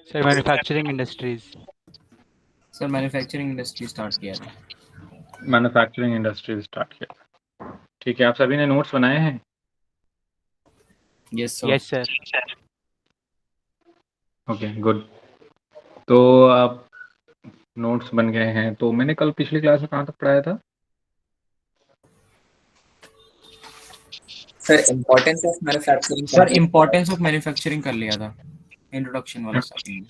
Sir manufacturing industries. Sir manufacturing industry start किया था। Manufacturing industry start किया। ठीक है, आप सभी ने नोट्स बनाए हैं? Yes sir. Yes sir. Okay good. तो आप नोट्स बन गए हैं। तो मैंने कल पिछली क्लास में कहाँ तक पढ़ाया था? Sir importance of manufacturing sir importance of manufacturing कर लिया था, इंट्रोडक्शन वाला स्टार्टिंग।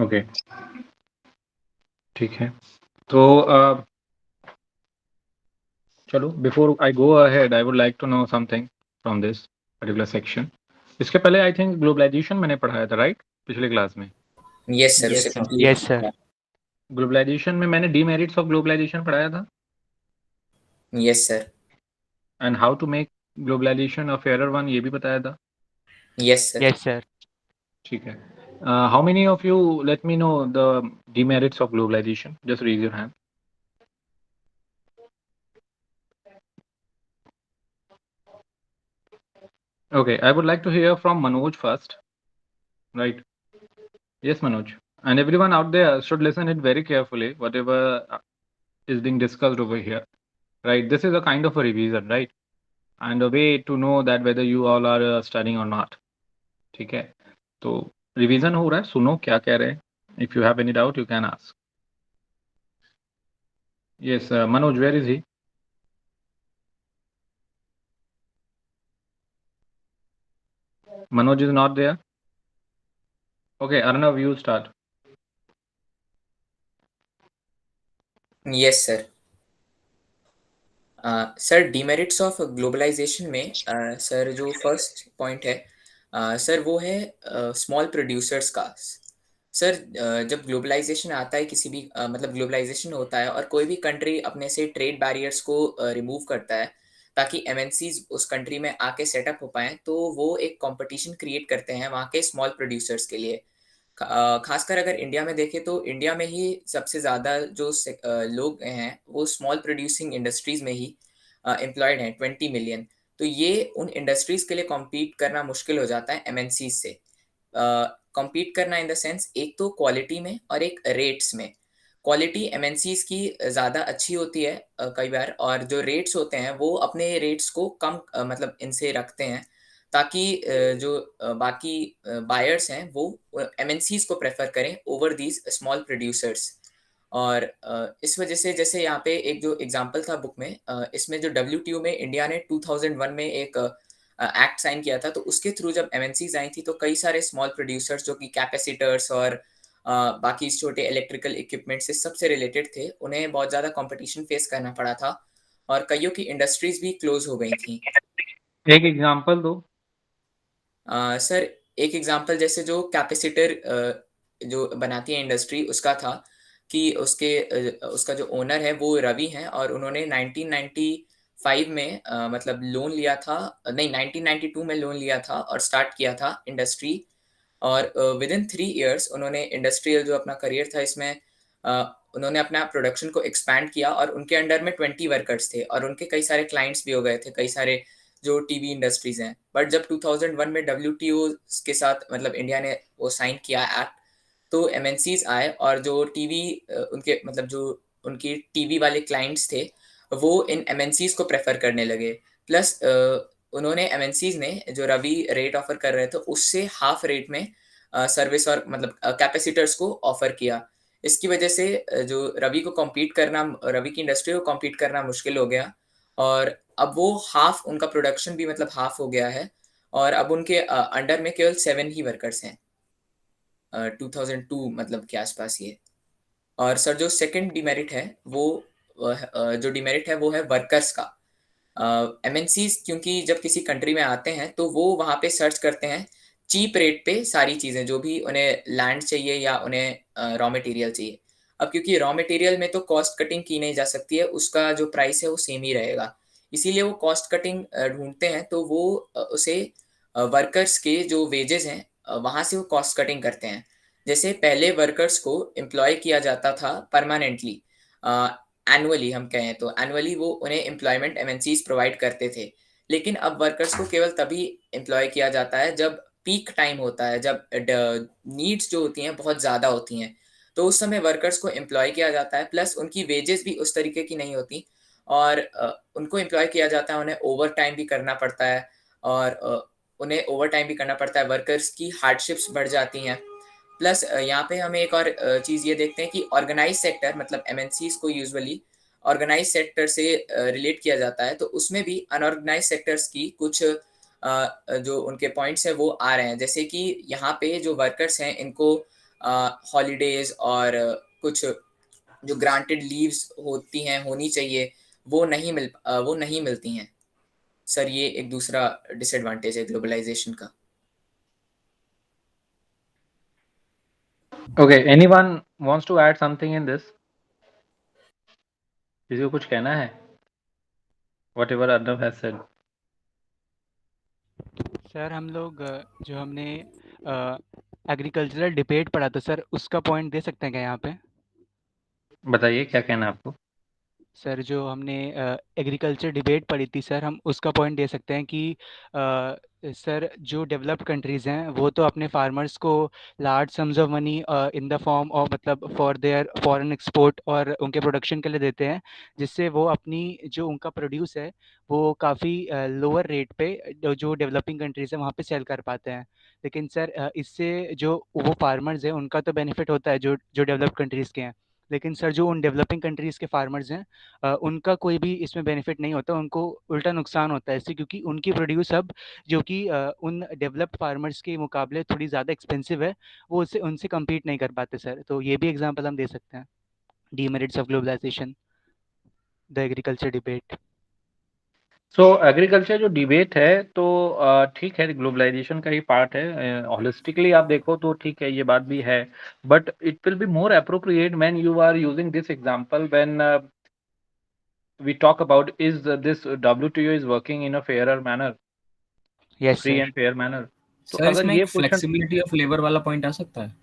ओके ठीक है। तो चलो, before I go ahead I would like to know something from this particular section. इसके पहले आई थिंक ग्लोबलाइजेशन मैंने पढ़ाया था, राइट? पिछले क्लास में। यस सर, Yes, उसे sir. complete yes sir. Globalisation में मैंने डीमेरिट्स ऑफ ग्लोबलाइजेशन पढ़ाया था, yes sir. And how to make globalisation a fairer one, ये भी बताया था। Yes sir. Yes sir. ठीक है। How many of you let me know the demerits of globalization? Just raise your hand. Okay, I would like to hear from Manoj first. Right? Yes, Manoj. And everyone out there should listen it very carefully, whatever is being discussed over here. Right? This is a kind of a revision, right? And a way to know that whether you all are studying or not. ठीक है, तो revision हो रहा है, सुनो क्या कह रहे हैं. If you have any doubt, you can ask. Yes, Manoj, where is he? Manoj is not there. Okay, Arnav, you start. Yes sir. Sir demerits of globalisation में सर जो फर्स्ट पॉइंट है सर वो है small producers का। Sir जब globalisation आता है किसी भी मतलब ग्लोबलाइजेशन होता है और कोई भी कंट्री अपने से ट्रेड बैरियर्स को रिमूव करता है ताकि एमएनसीज उस कंट्री में आके सेटअप हो पाएं, तो वो एक कंपटीशन क्रिएट करते हैं वहाँ के स्मॉल प्रोड्यूसर्स के लिए। खासकर अगर इंडिया में देखें तो इंडिया में ही सबसे ज़्यादा जो लोग हैं वो स्मॉल प्रोड्यूसिंग इंडस्ट्रीज में ही एम्प्लॉयड हैं, 20 मिलियन। तो ये उन इंडस्ट्रीज के लिए कॉम्पीट करना मुश्किल हो जाता है एमएनसी से। कॉम्पीट करना इन द सेंस एक तो क्वालिटी में और एक रेट्स में। क्वालिटी एमएनसीज की ज़्यादा अच्छी होती है कई बार, और जो रेट्स होते हैं वो अपने रेट्स को कम मतलब इनसे रखते हैं ताकि जो बाकी बायर्स हैं वो एमएनसीज को प्रेफर करें ओवर दीज स्मॉल प्रोड्यूसर्स। और इस वजह से जैसे यहाँ पे एक जो एग्जांपल था बुक में, इसमें जो डब्ल्यूटीओ में इंडिया ने 2001 में एक एक्ट साइन किया था, तो उसके थ्रू जब एमएनसीज आई थी तो कई सारे स्मॉल प्रोड्यूसर्स जो कि कैपेसिटर्स और बाकी छोटे इलेक्ट्रिकल इक्विपमेंट से सबसे रिलेटेड थे, उन्हें बहुत ज़्यादा कंपटीशन फेस करना पड़ा था और कईयों की इंडस्ट्रीज भी क्लोज हो गई थी। एक एग्जांपल दो। सर एक एग्जांपल जैसे जो कैपेसिटर जो बनाती है इंडस्ट्री, उसका था कि उसका जो ओनर है वो रवि हैं और उन्होंने 1995 में मतलब लोन लिया था, नहीं 1992 में लोन लिया था और स्टार्ट किया था इंडस्ट्री। और विद इन 3 इयर्स उन्होंने इंडस्ट्रियल जो अपना करियर था इसमें उन्होंने अपना प्रोडक्शन को एक्सपैंड किया और उनके अंडर में 20 वर्कर्स थे और उनके कई सारे क्लाइंट्स भी हो गए थे, कई सारे जो टीवी इंडस्ट्रीज हैं। बट जब 2001 में डब्ल्यूटीओ के साथ मतलब इंडिया ने वो साइन किया एक्ट, तो एमएनसीज आए और जो टीवी उनके मतलब जो उनकी टीवी वाले क्लाइंट्स थे वो इन एमएनसीज को प्रेफर करने लगे। प्लस उन्होंने एमएनसीज ने जो रवि रेट ऑफर कर रहे थे उससे हाफ रेट में सर्विस और मतलब कैपेसिटर्स को ऑफर किया। इसकी वजह से जो रवि की इंडस्ट्री को कॉम्पीट करना मुश्किल हो गया और अब वो हाफ उनका प्रोडक्शन भी मतलब हाफ हो गया है और अब उनके अंडर में केवल 7 ही वर्कर्स हैं 2002 मतलब के आसपास ये। और सर जो सेकंड डिमेरिट है वो जो डिमेरिट है वो है वर्कर्स का। एमएनसीज क्योंकि जब किसी कंट्री में आते हैं तो वो वहाँ पे सर्च करते हैं चीप रेट पे सारी चीज़ें, जो भी उन्हें लैंड चाहिए या उन्हें रॉ मटेरियल चाहिए। अब क्योंकि रॉ मटेरियल में तो कॉस्ट कटिंग की नहीं जा सकती है, उसका जो प्राइस है वो सेम ही रहेगा, इसीलिए वो कॉस्ट कटिंग ढूंढते हैं, तो वो उसे वर्कर्स के जो वेजेस हैं वहाँ से वो कॉस्ट कटिंग करते हैं। जैसे पहले वर्कर्स को एम्प्लॉय किया जाता था परमानेंटली, एनुअली हम कहें तो एनुअली वो उन्हें एम्प्लॉयमेंट एमएनसीज प्रोवाइड करते थे, लेकिन अब वर्कर्स को केवल तभी एम्प्लॉय किया जाता है जब पीक टाइम होता है जब नीड्स जो होती हैं बहुत ज़्यादा होती हैं, तो उस समय वर्कर्स को एम्प्लॉय किया जाता है, प्लस उनकी वेजेस भी उस तरीके की नहीं होती, और उनको एम्प्लॉय किया जाता है, उन्हें ओवर टाइम भी करना पड़ता है, और उन्हें ओवर टाइम भी करना पड़ता है, वर्कर्स की हार्डशिप्स बढ़ जाती हैं। प्लस यहाँ पे हमें एक और चीज़ ये देखते हैं कि ऑर्गेनाइज सेक्टर, मतलब एमएनसीज को यूजुअली ऑर्गेनाइज सेक्टर से रिलेट किया जाता है, तो उसमें भी अनऑर्गेनाइज सेक्टर्स की कुछ जो उनके पॉइंट्स हैं वो आ रहे हैं, जैसे कि यहाँ पे जो वर्कर्स हैं इनको हॉलीडेज और कुछ जो ग्रांटेड लीव्स होती हैं, होनी चाहिए, वो नहीं मिलती हैं। सर ये एक दूसरा डिसएडवांटेज है ग्लोबलाइजेशन का। Okay, anyone wants to add something in this? किसी को कुछ कहना है? Whatever Arnav has said. Sir हम लोग जो हमने एग्रीकल्चरल डिबेट पढ़ा था सर, उसका पॉइंट दे सकते हैं क्या यहाँ पे? बताइए क्या कहना है आपको? सर जो हमने एग्रीकल्चर डिबेट पढ़ी थी सर, हम उसका पॉइंट दे सकते हैं कि सर जो डेवलप्ड कंट्रीज़ हैं वो तो अपने फार्मर्स को large sums of money in the form of, मतलब फॉर देयर फॉरेन एक्सपोर्ट और उनके प्रोडक्शन के लिए देते हैं, जिससे वो अपनी जो उनका प्रोड्यूस है वो काफ़ी लोअर रेट पे जो डेवलपिंग कंट्रीज़ है वहाँ पे सेल कर पाते हैं। लेकिन सर इससे जो वो फार्मर्स हैं उनका तो बेनिफिट होता है जो जो डेवलप्ड कंट्रीज़ के हैं, लेकिन सर जो उन डेवलपिंग कंट्रीज़ के फार्मर्स हैं उनका कोई भी इसमें बेनिफिट नहीं होता, उनको उल्टा नुकसान होता है इससे, क्योंकि उनकी प्रोड्यूस अब जो कि उन डेवलप्ड फार्मर्स के मुकाबले थोड़ी ज़्यादा एक्सपेंसिव है, वो उससे उनसे कम्पीट नहीं कर पाते सर। तो ये भी एग्जांपल हम दे सकते हैं, demerits of globalisation, the agriculture debate. So agriculture जो डिबेट है तो ठीक है, ग्लोबलाइजेशन का ही पार्ट है। हॉलिस्टिकली आप देखो तो ठीक है, ये बात भी है, but it will be more appropriate when you are using this example when we talk about is this WTO is working in a fairer manner, yes free sir. and fair manner. तो sir अगर इसमें ये एक question flexibility of labour वाला point आ सकता है।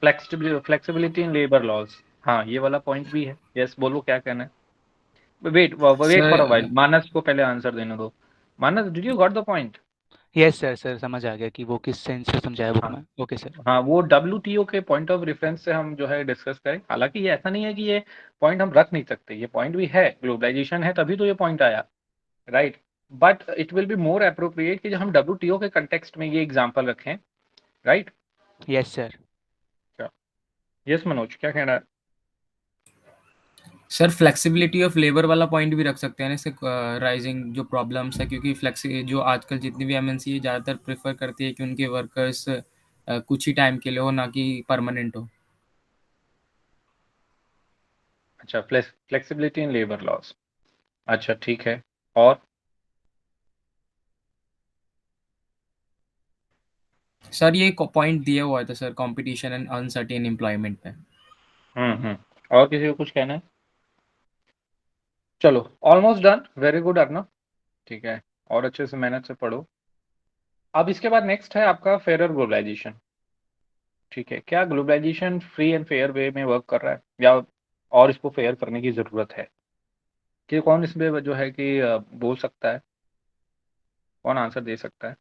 Flexibility in labour laws, हाँ ये वाला पॉइंट भी है। यस, बोलो क्या कहना है। Wait for a while, sir Manas को पहले आंसर देने दो। Manas, did you got the point? Yes sir, sir समझ आ गया कि वो किस सेंस से समझाया बुक हाँ में। Okay sir. हाँ, वो WTO के पॉइंट ऑफ रेफरेंस से हम जो है डिस्कस करें। हालांकि ये ऐसा नहीं है कि ये पॉइंट हम रख नहीं सकते, ये पॉइंट भी है, ग्लोबलाइजेशन है तभी तो ये पॉइंट आया, right. But it will be more appropriate कि जब हम WTO के कंटेक्स्ट में ये एग्जांपल रखें, right. Yes sir. Yes Manoj, क्या कहना है? सर फ्लेक्सिबिलिटी ऑफ लेबर वाला पॉइंट भी रख सकते हैं ना, इससे राइजिंग जो प्रॉब्लम्स है, क्योंकि फ्लेक्सी जो आजकल जितनी भी एमएनसी ज़्यादातर प्रेफर करती है कि उनके वर्कर्स कुछ ही टाइम के लिए हो, ना कि परमानेंट हो। अच्छा, फ्लेक्सिबिलिटी इन लेबर लॉज, अच्छा ठीक है। और सर ये पॉइंट दिया हुआ था sir, competition and uncertain employment पे। और किसी को कुछ कहना है? चलो, almost done, very good Arnav, ठीक है, और अच्छे से मेहनत से पढ़ो। अब इसके बाद नेक्स्ट है आपका फेयर ग्लोबलाइजेशन, ठीक है। क्या ग्लोबलाइजेशन फ्री एंड फेयर वे में वर्क कर रहा है, या और इसको फेयर करने की जरूरत है? कि कौन इसमें जो है कि बोल सकता है, कौन आंसर दे सकता है?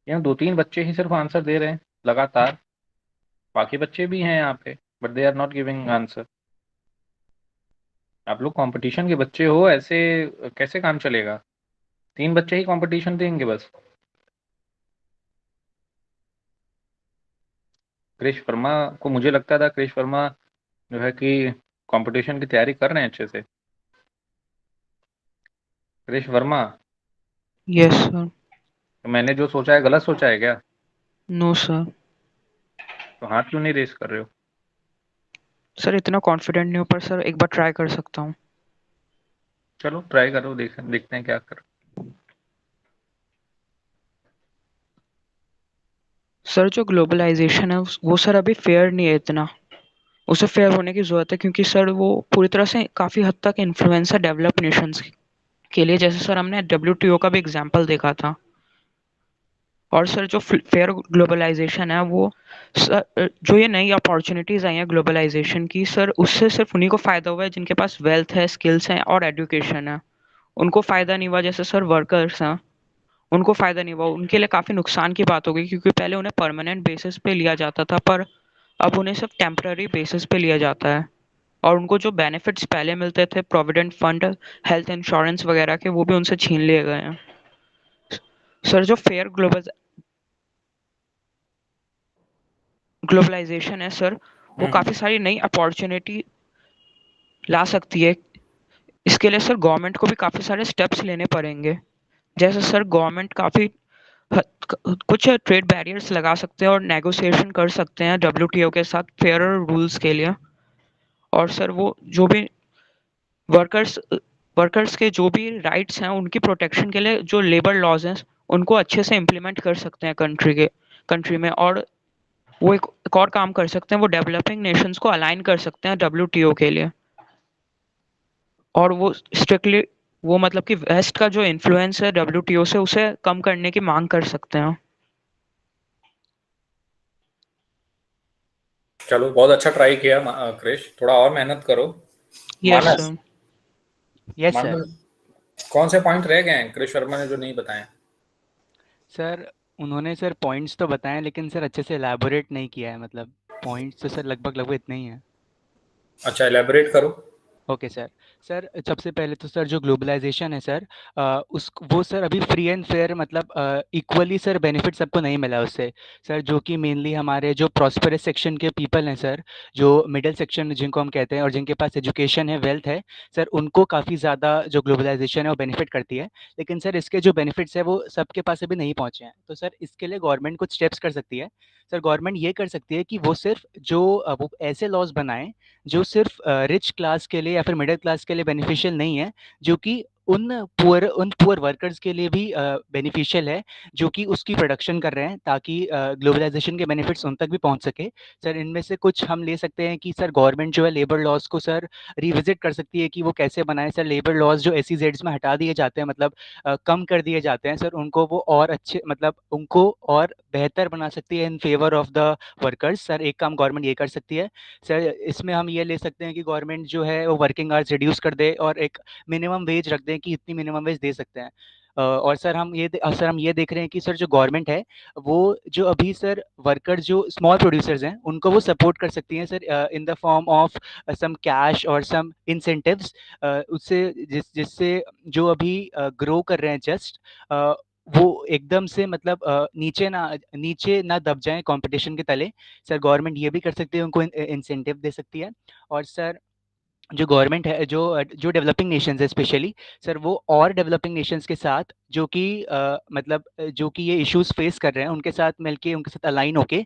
यहाँ 2-3 बच्चे ही सिर्फ आंसर दे रहे हैं लगातार, बाकी बच्चे भी हैं यहाँ पे, but they are not giving answer. आप लोग कंपटीशन के बच्चे हो, ऐसे कैसे काम चलेगा? 3 बच्चे ही कंपटीशन देंगे बस। क्रिश वर्मा को मुझे लगता था, क्रिश वर्मा जो है कि कंपटीशन की तैयारी कर रहे हैं अच्छे से। Krish Verma, yes sir. तो मैंने जो सोचा है गलत सोचा है क्या? No sir. तो हाथ क्यों नहीं रेस कर रहे हो? सर इतना कॉन्फिडेंट नहीं हूँ, पर सर एक बार ट्राई कर सकता हूँ। चलो ट्राई करो, देखते हैं क्या कर। सर जो ग्लोबलाइजेशन है वो सर अभी फेयर नहीं है इतना, उसे फेयर होने की ज़रूरत है, क्योंकि सर वो पूरी तरह से काफ़ी हद तक इन्फ्लुएंस है डेवलप नेशंस के लिए, जैसे सर हमने WTO का भी एग्जाम्पल देखा था। और सर जो फेयर ग्लोबलाइजेशन है वो सर, जो ये नई अपॉर्चुनिटीज़ आई हैं ग्लोबलाइजेशन की, सर उससे सिर्फ उन्हीं को फ़ायदा हुआ है जिनके पास वेल्थ है, स्किल्स हैं और एजुकेशन है। उनको फ़ायदा नहीं हुआ। जैसे सर वर्कर्स हैं, उनको फ़ायदा नहीं हुआ, उनके लिए काफ़ी नुकसान की बात हो गई, क्योंकि पहले उन्हें परमानेंट बेसिस पे लिया जाता था, पर अब उन्हें सिर्फ टेम्पररी बेसिस पे लिया जाता है। और उनको जो बेनिफिट्स पहले मिलते थे प्रोविडेंट फंड, हेल्थ इंश्योरेंस वगैरह के, वो भी उनसे छीन लिए गए हैं। सर जो फेयर ग्लोबलाइजेशन है सर, वो काफ़ी सारी नई अपॉर्चुनिटी ला सकती है। इसके लिए सर गवर्नमेंट को भी काफ़ी सारे स्टेप्स लेने पड़ेंगे। जैसे सर गवर्नमेंट काफ़ी कुछ ट्रेड बैरियर्स लगा सकते हैं और नेगोशिएशन कर सकते हैं डब्ल्यूटीओ के साथ फेयर रूल्स के लिए। और सर वो जो भी वर्कर्स वर्कर्स के जो भी राइट्स हैं, उनकी प्रोटेक्शन के लिए जो लेबर लॉज हैं, उनको अच्छे से इम्प्लीमेंट कर सकते हैं कंट्री में। और वो एक और काम कर सकते हैं, वो डेवलपिंग नेशंस को अलाइन कर सकते हैं डब्ल्यूटीओ के लिए। और वो स्ट्रिक्टली वो मतलब कि वेस्ट का जो इन्फ्लुएंस है डब्ल्यूटीओ से, उसे कम करने की मांग कर सकते हैं। चलो बहुत अच्छा ट्राई किया क्रिश, थोड़ा और मेहनत करो। Yes Manas sir. Yes sir. Manas कौन से पॉइंट रह गए हैं क्रिश शर्मा ने जो नहीं बताए? सर उन्होंने सर पॉइंट्स तो बताए, लेकिन सर अच्छे से एलैबोरेट नहीं किया है। मतलब पॉइंट्स तो सर लगभग लगभग इतने ही हैं। अच्छा, एलैबोरेट करो। Okay sir. सर सबसे पहले तो सर जो ग्लोबलाइजेशन है सर, उस वो सर अभी फ्री एंड फेयर मतलब इक्वली सर बेनिफिट सबको नहीं मिला उससे। सर जो कि मेनली हमारे जो प्रॉस्परस सेक्शन के पीपल हैं सर, जो मिडिल सेक्शन जिनको हम कहते हैं और जिनके पास एजुकेशन है, वेल्थ है, सर उनको काफ़ी ज़्यादा जो ग्लोबलाइजेशन है वो बेनिफिट करती है। लेकिन सर इसके जो बेनिफिट्स है वो सबके पास अभी नहीं पहुँचे हैं। तो सर इसके लिए गवर्नमेंट कुछ स्टेप्स कर सकती है। सर गवर्नमेंट ये कर सकती है कि वो सिर्फ जो वो ऐसे लॉज बनाएं जो सिर्फ रिच क्लास के लिए या फिर मिडिल क्लास के लिए बेनिफिशियल नहीं है, जो कि उन पुअर वर्कर्स के लिए भी बेनिफिशियल है, जो कि उसकी प्रोडक्शन कर रहे हैं, ताकि ग्लोबलाइजेशन के बेनिफिट्स उन तक भी पहुंच सके। सर इनमें से कुछ हम ले सकते हैं कि सर गवर्नमेंट जो है लेबर लॉज को सर रिविजिट कर सकती है कि वो कैसे बनाए। सर लेबर लॉज जो SEZs में हटा दिए जाते हैं, मतलब कम कर दिए जाते हैं, सर उनको वो और अच्छे मतलब उनको और बेहतर बना सकती है in favour of the workers. Sir एक काम गवर्नमेंट ये कर सकती है। सर इसमें हम ये ले सकते हैं कि गवर्नमेंट जो है वो वर्किंग आवर्स रिड्यूस कर दे और एक मिनिमम वेज रख दें कि इतनी मिनिमम वेज दे सकते हैं। और सर हम ये देख रहे हैं कि सर जो गवर्नमेंट है वो जो अभी सर वर्कर जो स्मॉल प्रोड्यूसर्स हैं उनको वो सपोर्ट कर सकती हैं sir in the form of some cash और सम इंसेंटिव्स, उससे जिससे जो अभी ग्रो कर रहे हैं जस्ट वो एकदम से मतलब नीचे ना दब जाएं कंपटीशन के तले। सर गवर्नमेंट ये भी कर सकती है, उनको इंसेंटिव दे सकती है। और सर जो गवर्नमेंट है जो जो डेवलपिंग नेशंस है स्पेशली, सर वो और डेवलपिंग नेशंस के साथ जो कि जो कि ये इश्यूज फेस कर रहे हैं उनके साथ मिलके उनके साथ अलाइन होके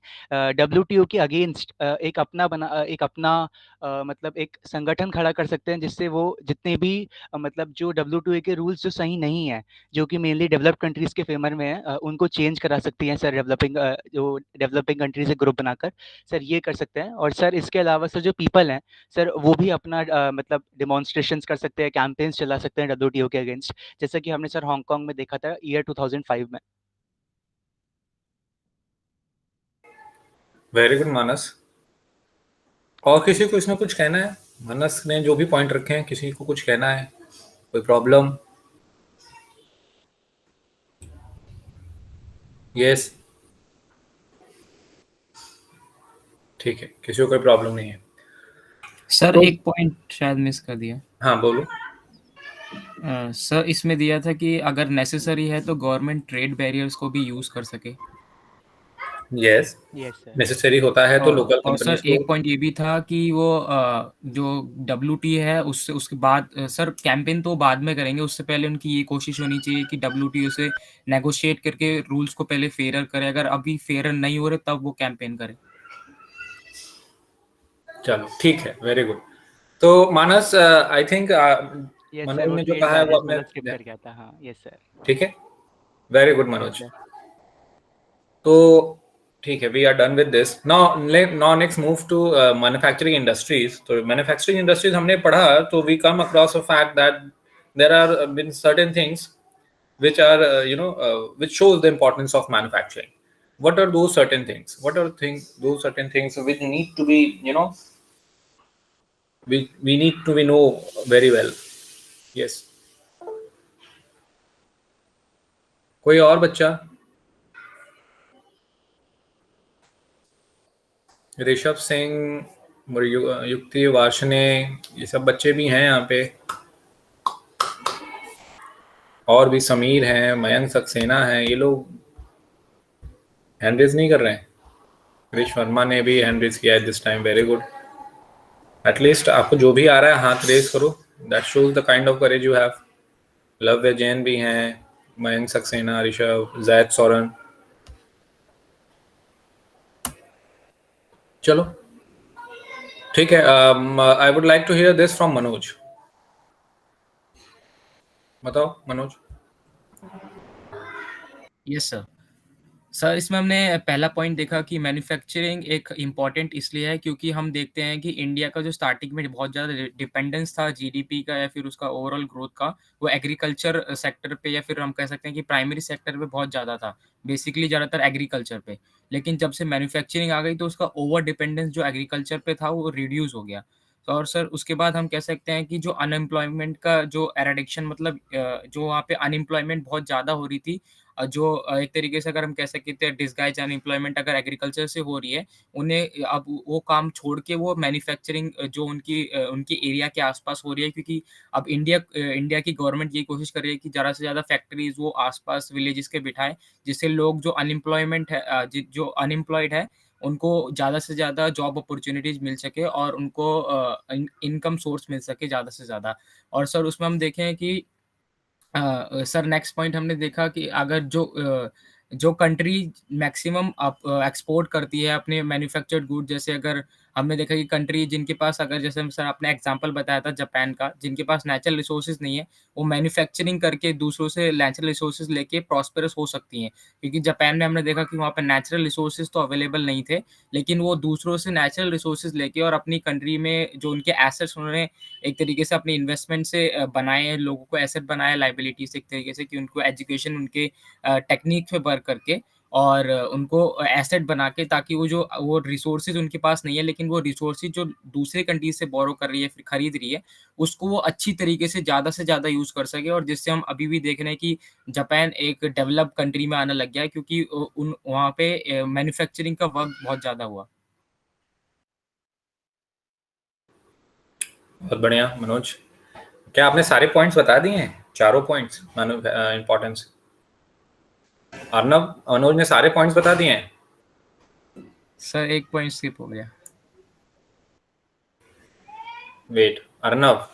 WTO के अगेंस्ट एक अपना मतलब एक संगठन खड़ा कर सकते हैं, जिससे वो जितने भी मतलब जो WTO के रूल्स जो सही नहीं है, जो कि मेनली डेवलप्ड कंट्रीज के फेवर में है, उनको चेंज करा सकती हैं सर जो डेवलपिंग कंट्रीज से ग्रुप बनाकर। सर ये कर सकते हैं। और सर इसके अलावा सर जो पीपल हैं सर वो भी अपना मतलब डिमॉन्स्ट्रेशंस कर सकते हैं, कैंपेन्स चला सकते हैं WTO के अगेंस्ट, जैसा कि हमने सर हांगकांग में देखा था ईयर 2005 में। वेरी गुड मानस। और किसी को इसमें कुछ कहना है? मानस ने जो भी पॉइंट रखे हैं, किसी को कुछ कहना है? कोई प्रॉब्लम? यस, ठीक है, किसी को कोई प्रॉब्लम नहीं है। सर तो एक पॉइंट शायद मिस कर दिया। हाँ बोलो। सर इसमें दिया था कि अगर नेसेसरी है तो गवर्नमेंट ट्रेड बैरियर्स को भी यूज कर सके। Yes, yes sir. नेसेसरी होता है तो लोकल और सर कंपनीज को। एक पॉइंट ये भी था कि वो जो WT है उससे उसके बाद सर कैंपेन तो बाद में करेंगे, उससे पहले उनकी ये कोशिश होनी चाहिए कि WTO से नेगोशिएट करके रूल्स को पहले फेयर करे। अगर अभी फेयर नहीं हो रहे तब वो कैंपेन करे। चलो ठीक है, वेरी गुड। तो Manas I think yes sir, Manoj वो ने जो ट्रेड कहा है वो बैरियर्स अपने, वाला स्किप कर गया था। हाँ यस सर। ठीक है, very good yes Manoj. Sir. तो ठीक है, we are done with this now next move to manufacturing industries. तो मैन्युफैक्चरिंग इंडस्ट्रीज हमने पढ़ा, तो we come across a fact that there are been certain things which are which shows the importance of manufacturing. What are those certain things? What are those certain things which need to be, we need to be know very well? Yes. कोई और बच्चा? ऋषभ सिंह, युक्ति, वार्षणे, ये सब बच्चे भी हैं यहाँ पे, और भी समीर हैं, मयंक सक्सेना हैं, ये लोग हैंड रेज नहीं कर रहे हैं। क्रिश वर्मा ने भी हैंड रेज किया है this time, very good. At least आपको जो भी आ रहा है हाथ रेज करो, that shows the kind of courage you have. Lavya Jain भी हैं, मयंक सक्सेना, ऋषभ, जैद सोरन। चलो ठीक है। I would like to hear this from Manoj. बताओ मनोज। Yes sir. सर इसमें हमने पहला पॉइंट देखा कि मैन्युफैक्चरिंग एक इम्पॉर्टेंट इसलिए है क्योंकि हम देखते हैं कि इंडिया का जो स्टार्टिंग में बहुत ज़्यादा डिपेंडेंस था जीडीपी का या फिर उसका ओवरऑल ग्रोथ का, वो एग्रीकल्चर सेक्टर पे या फिर हम कह सकते हैं कि प्राइमरी सेक्टर पे बहुत ज़्यादा था, बेसिकली ज़्यादातर एग्रीकल्चर पे। लेकिन जब से मैन्युफैक्चरिंग आ गई तो उसका ओवर डिपेंडेंस जो एग्रीकल्चर पे था वो रिड्यूस हो गया। तो और सर उसके बाद हम कह सकते हैं कि जो अनएम्प्लॉयमेंट का जो एराडिक्शन, मतलब जो वहाँ पे अनएम्प्लॉयमेंट बहुत ज़्यादा हो रही थी, जो एक तरीके से अगर हम कह सकते हैं डिसगाइज अनएम्प्लॉयमेंट अगर एग्रीकल्चर से हो रही है, उन्हें अब वो काम छोड़ के वो मैन्युफैक्चरिंग जो उनकी एरिया के आसपास हो रही है, क्योंकि अब इंडिया की गवर्नमेंट ये कोशिश कर रही है कि ज़्यादा से ज़्यादा फैक्ट्रीज वो आसपास विलेजेस के बिठाएं, जिससे लोग जो अनएम्प्लॉयमेंट है जो अनएम्प्लॉयड है उनको ज़्यादा से ज़्यादा जॉब अपॉर्चुनिटीज़ मिल सके और उनको इनकम सोर्स मिल सके ज़्यादा से ज़्यादा। और सर उसमें हम देखें कि सर नेक्स्ट पॉइंट हमने देखा कि अगर जो कंट्री मैक्सिमम एक्सपोर्ट करती है अपने मैन्युफैक्चर्ड गुड, जैसे अगर हमने देखा कि कंट्री जिनके पास, अगर जैसे हम सर आपने एग्जांपल बताया था जापान का, जिनके पास नेचुरल रिसोर्सेज नहीं है, वो मैन्युफैक्चरिंग करके दूसरों से नेचुरल रिसोर्सेज लेके प्रॉस्पेरस हो सकती हैं, क्योंकि जापान में हमने देखा कि वहाँ पे नेचुरल रिसोर्सेज तो अवेलेबल नहीं थे, लेकिन वो दूसरों से नेचुरल रिसोर्सेज लेके और अपनी कंट्री में जो उनके एसेट्स उन्होंने एक तरीके से अपनी इन्वेस्टमेंट से बनाए हैं, लोगों को एसेट बनाया लाइबिलिटी से, एक तरीके से कि उनको एजुकेशन उनके टेक्निक पे वर्क करके और उनको एसेट बना के, ताकि वो रिसोर्सेज उनके पास नहीं है, लेकिन वो रिसोर्सेज जो दूसरे कंट्री से बोरो कर रही है फिर खरीद रही है, उसको वो अच्छी तरीके से ज़्यादा यूज़ कर सके, और जिससे हम अभी भी देख रहे हैं कि जापान एक डेवलप्ड कंट्री में आने लग गया है, क्योंकि उन वहाँ पे मैन्युफैक्चरिंग का वर्क बहुत ज़्यादा हुआ। बहुत बढ़िया मनोज। क्या आपने सारे पॉइंट्स बता दिए हैं? चारों पॉइंट्स इंपॉर्टेंस? अर्नब, मनोज ने सारे पॉइंट्स बता दिए हैं? सर एक पॉइंट स्किप हो गया। Wait, Arnab.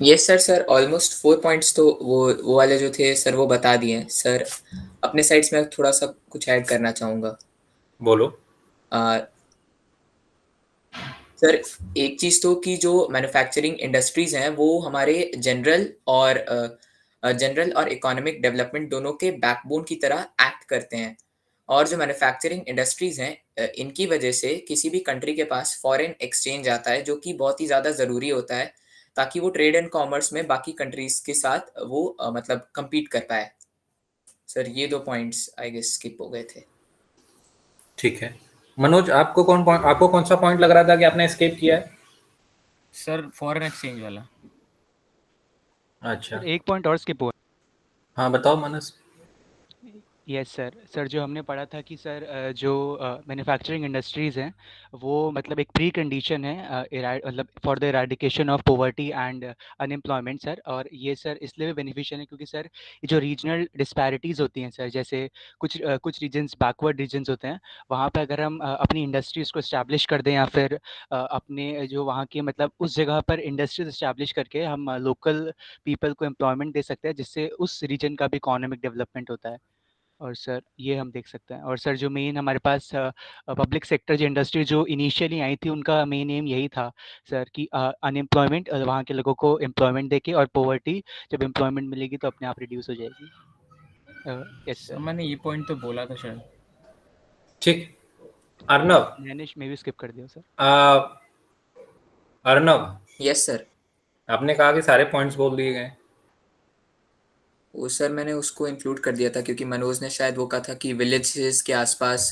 Yes sir, sir almost 4 points तो वो वाले जो थे सर वो बता दिए हैं सर। अपने साइड्स में थोड़ा सा कुछ ऐड करना चाहूँगा। बोलो। सर एक चीज़ तो कि जो मैन्युफैक्चरिंग इंडस्ट्रीज़ हैं वो हमारे जनरल और इकोनॉमिक डेवलपमेंट दोनों के बैकबोन की तरह एक्ट करते हैं। और जो मैन्युफैक्चरिंग इंडस्ट्रीज़ हैं इनकी वजह से किसी भी कंट्री के पास फॉरेन एक्सचेंज आता है, जो कि बहुत ही ज़्यादा ज़रूरी होता है ताकि वो ट्रेड एंड कॉमर्स में बाकी कंट्रीज़ के साथ वो मतलब कम्पीट कर पाए। सर ये 2 पॉइंट्स आई गेस स्किप हो गए थे। ठीक है मनोज, आपको कौन सा पॉइंट लग रहा था कि आपने एस्केप किया है? सर फॉरेन एक्सचेंज वाला। अच्छा, सर एक पॉइंट और स्किप हुआ। हाँ बताओ मनोज। यस सर जो हमने पढ़ा था कि सर जो मैन्युफैक्चरिंग इंडस्ट्रीज़ हैं वो मतलब एक प्री कंडीशन है मतलब for the eradication of poverty and unemployment sir. और ये सर इसलिए भी बेनिफिशियल है क्योंकि सर ये जो रीजनल डिस्पैरिटीज़ होती हैं सर, जैसे कुछ रीजन्स बैकवर्ड रीजन्स होते हैं, वहाँ पे अगर हम अपनी इंडस्ट्रीज़ को इस्टेब्लिश कर दें या फिर अपने जो वहाँ के मतलब उस जगह पर इंडस्ट्रीज इस्टेब्लिश करके हम लोकल पीपल को एम्प्लॉयमेंट दे सकते हैं, जिससे उस रीजन का भी इकोनॉमिक डेवलपमेंट होता है। और सर ये हम देख सकते हैं। और सर जो मेन हमारे पास पब्लिक सेक्टर जो इंडस्ट्री जो इनिशियली आई थी उनका मेन एम यही था सर कि अनएम्प्लॉयमेंट वहाँ के लोगों को एम्प्लॉयमेंट देके, और पॉवर्टी जब एम्प्लॉयमेंट मिलेगी तो अपने आप रिड्यूस हो जाएगी। Yes sir sir. मैंने ये पॉइंट तो बोला था शायद। ठीक। अर्नब, मैंने भी स्किप कर दिया सर। Arnab, yes sir. आपने कहा कि सारे पॉइंट्स बोल दिए गए। वो सर मैंने उसको इंक्लूड कर दिया था क्योंकि मनोज ने शायद वो कहा था कि विलेजेस के आसपास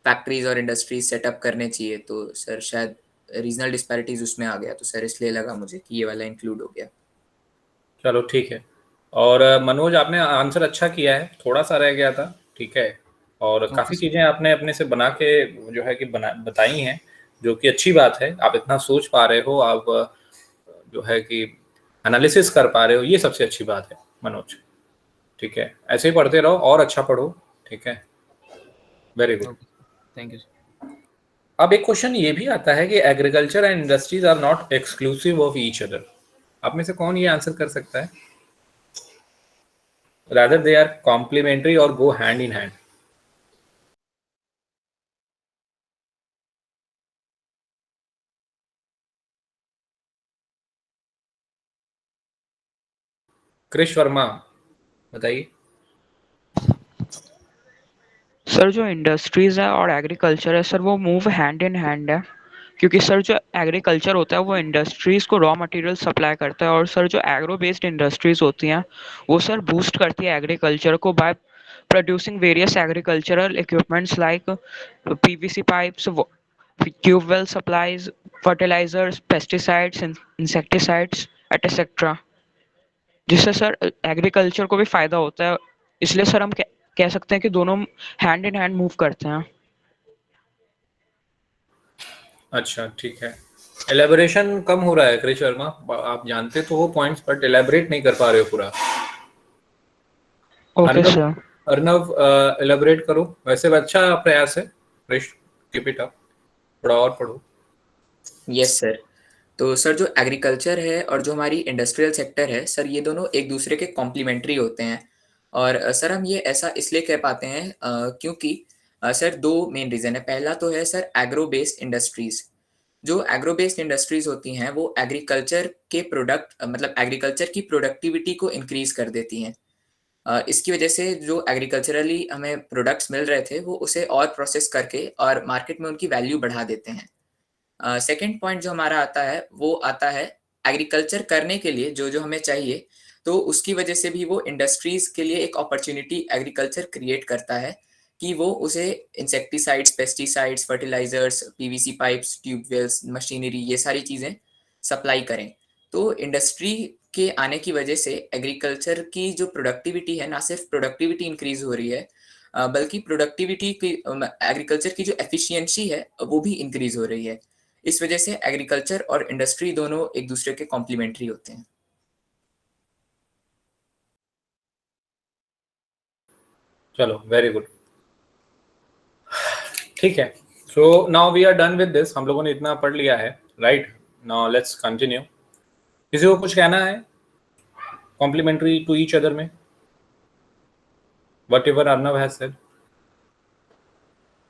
फैक्ट्रीज और इंडस्ट्रीज सेटअप करने चाहिए, तो सर शायद रीजनल डिस्पैरिटीज उसमें आ गया, तो सर इसलिए लगा मुझे कि ये वाला इंक्लूड हो गया। चलो ठीक है। और मनोज आपने आंसर अच्छा किया है, थोड़ा सा रह गया था, ठीक है। और काफी चीजें आपने अपने से बना के जो है कि बताई हैं, जो कि अच्छी बात है। आप इतना सोच पा रहे हो, आप जो है कि एनालिसिस कर पा रहे हो, ये सबसे अच्छी बात है मनोज। ठीक है, ऐसे ही पढ़ते रहो और अच्छा पढ़ो, ठीक है, वेरी गुड। Thank you. अब एक क्वेश्चन ये भी आता है कि agriculture and industries are not exclusive of each other. आप में से कौन ये आंसर कर सकता है? रादर दे आर कॉम्प्लीमेंट्री और गो हैंड इन हैंड। कृष वर्मा बताइए। सर जो इंडस्ट्रीज है और एग्रीकल्चर है सर, वो मूव हैंड इन हैंड है, क्योंकि सर जो एग्रीकल्चर होता है वो इंडस्ट्रीज को रॉ मटेरियल सप्लाई करता है, और सर जो एग्रो बेस्ड इंडस्ट्रीज होती हैं वो सर बूस्ट करती है एग्रीकल्चर को by producing various agricultural equipments like PVC pipes, tube well supplies, fertilisers, pesticides, insecticides etcetera, जिससे सर एग्रीकल्चर को भी फायदा होता है। इसलिए सर हम कह सकते हैं कि दोनों हैंड इन हैंड मूव करते हैं। अच्छा ठीक है, एलेबोरेशन कम हो रहा है कृष वर्मा, आप जानते तो हो पॉइंट्स बट एलेबोरेट नहीं कर पा रहे हो पूरा। Okay Arnav, sir. Arnav elaborate करो। वैसे अच्छा प्रयास है कृष, कीप इट अप, थोड़ा और पढ़ो। Yes sir. तो सर जो एग्रीकल्चर है और जो हमारी इंडस्ट्रियल सेक्टर है सर, ये दोनों एक दूसरे के कॉम्प्लीमेंट्री होते हैं। और सर हम ये ऐसा इसलिए कह पाते हैं क्योंकि सर दो मेन रीज़न है। पहला तो है सर एग्रो बेस्ड इंडस्ट्रीज। जो एग्रो बेस्ड इंडस्ट्रीज होती हैं वो एग्रीकल्चर के प्रोडक्ट मतलब एग्रीकल्चर की प्रोडक्टिविटी को इंक्रीज कर देती हैं। इसकी वजह से जो एग्रीकल्चरली हमें प्रोडक्ट्स मिल रहे थे वो उसे और प्रोसेस करके और मार्केट में उनकी वैल्यू बढ़ा देते हैं। सेकंड पॉइंट जो हमारा आता है वो आता है एग्रीकल्चर करने के लिए जो जो हमें चाहिए, तो उसकी वजह से भी वो इंडस्ट्रीज के लिए एक अपॉर्चुनिटी एग्रीकल्चर क्रिएट करता है कि वो उसे insecticides, pesticides, fertilisers, PVC pipes, tube wells, machinery, ये सारी चीज़ें सप्लाई करें। तो इंडस्ट्री के आने की वजह से एग्रीकल्चर की जो प्रोडक्टिविटी है, ना सिर्फ प्रोडक्टिविटी इंक्रीज हो रही है बल्कि प्रोडक्टिविटी की एग्रीकल्चर की जो एफिशिएंसी है वो भी इंक्रीज हो रही है। इस वजह से एग्रीकल्चर और इंडस्ट्री दोनों एक दूसरे के कॉम्प्लीमेंट्री होते हैं। चलो वेरी गुड, ठीक है। So now we are done with this, हम लोगों ने इतना पढ़ लिया है, राइट। Now let's continue. किसी को कुछ कहना है कॉम्प्लीमेंट्री टू ईच अदर में? What ever Arnav has said,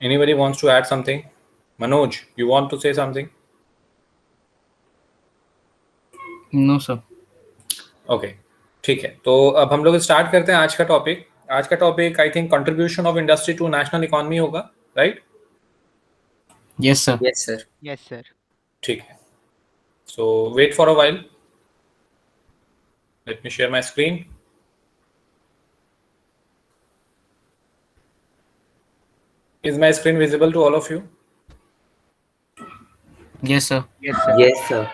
anybody wants to add something? Manoj, you want to say something? No sir. Okay ठीक है, तो अब हम लोग स्टार्ट करते हैं आज का टॉपिक। आज का topic I think contribution of industry to national economy होगा, right? Yes sir. Yes sir. Yes sir. ठीक है, so wait for a while, let me share my screen. Is my screen visible to all of you? Yes sir. Yes sir. Yes sir.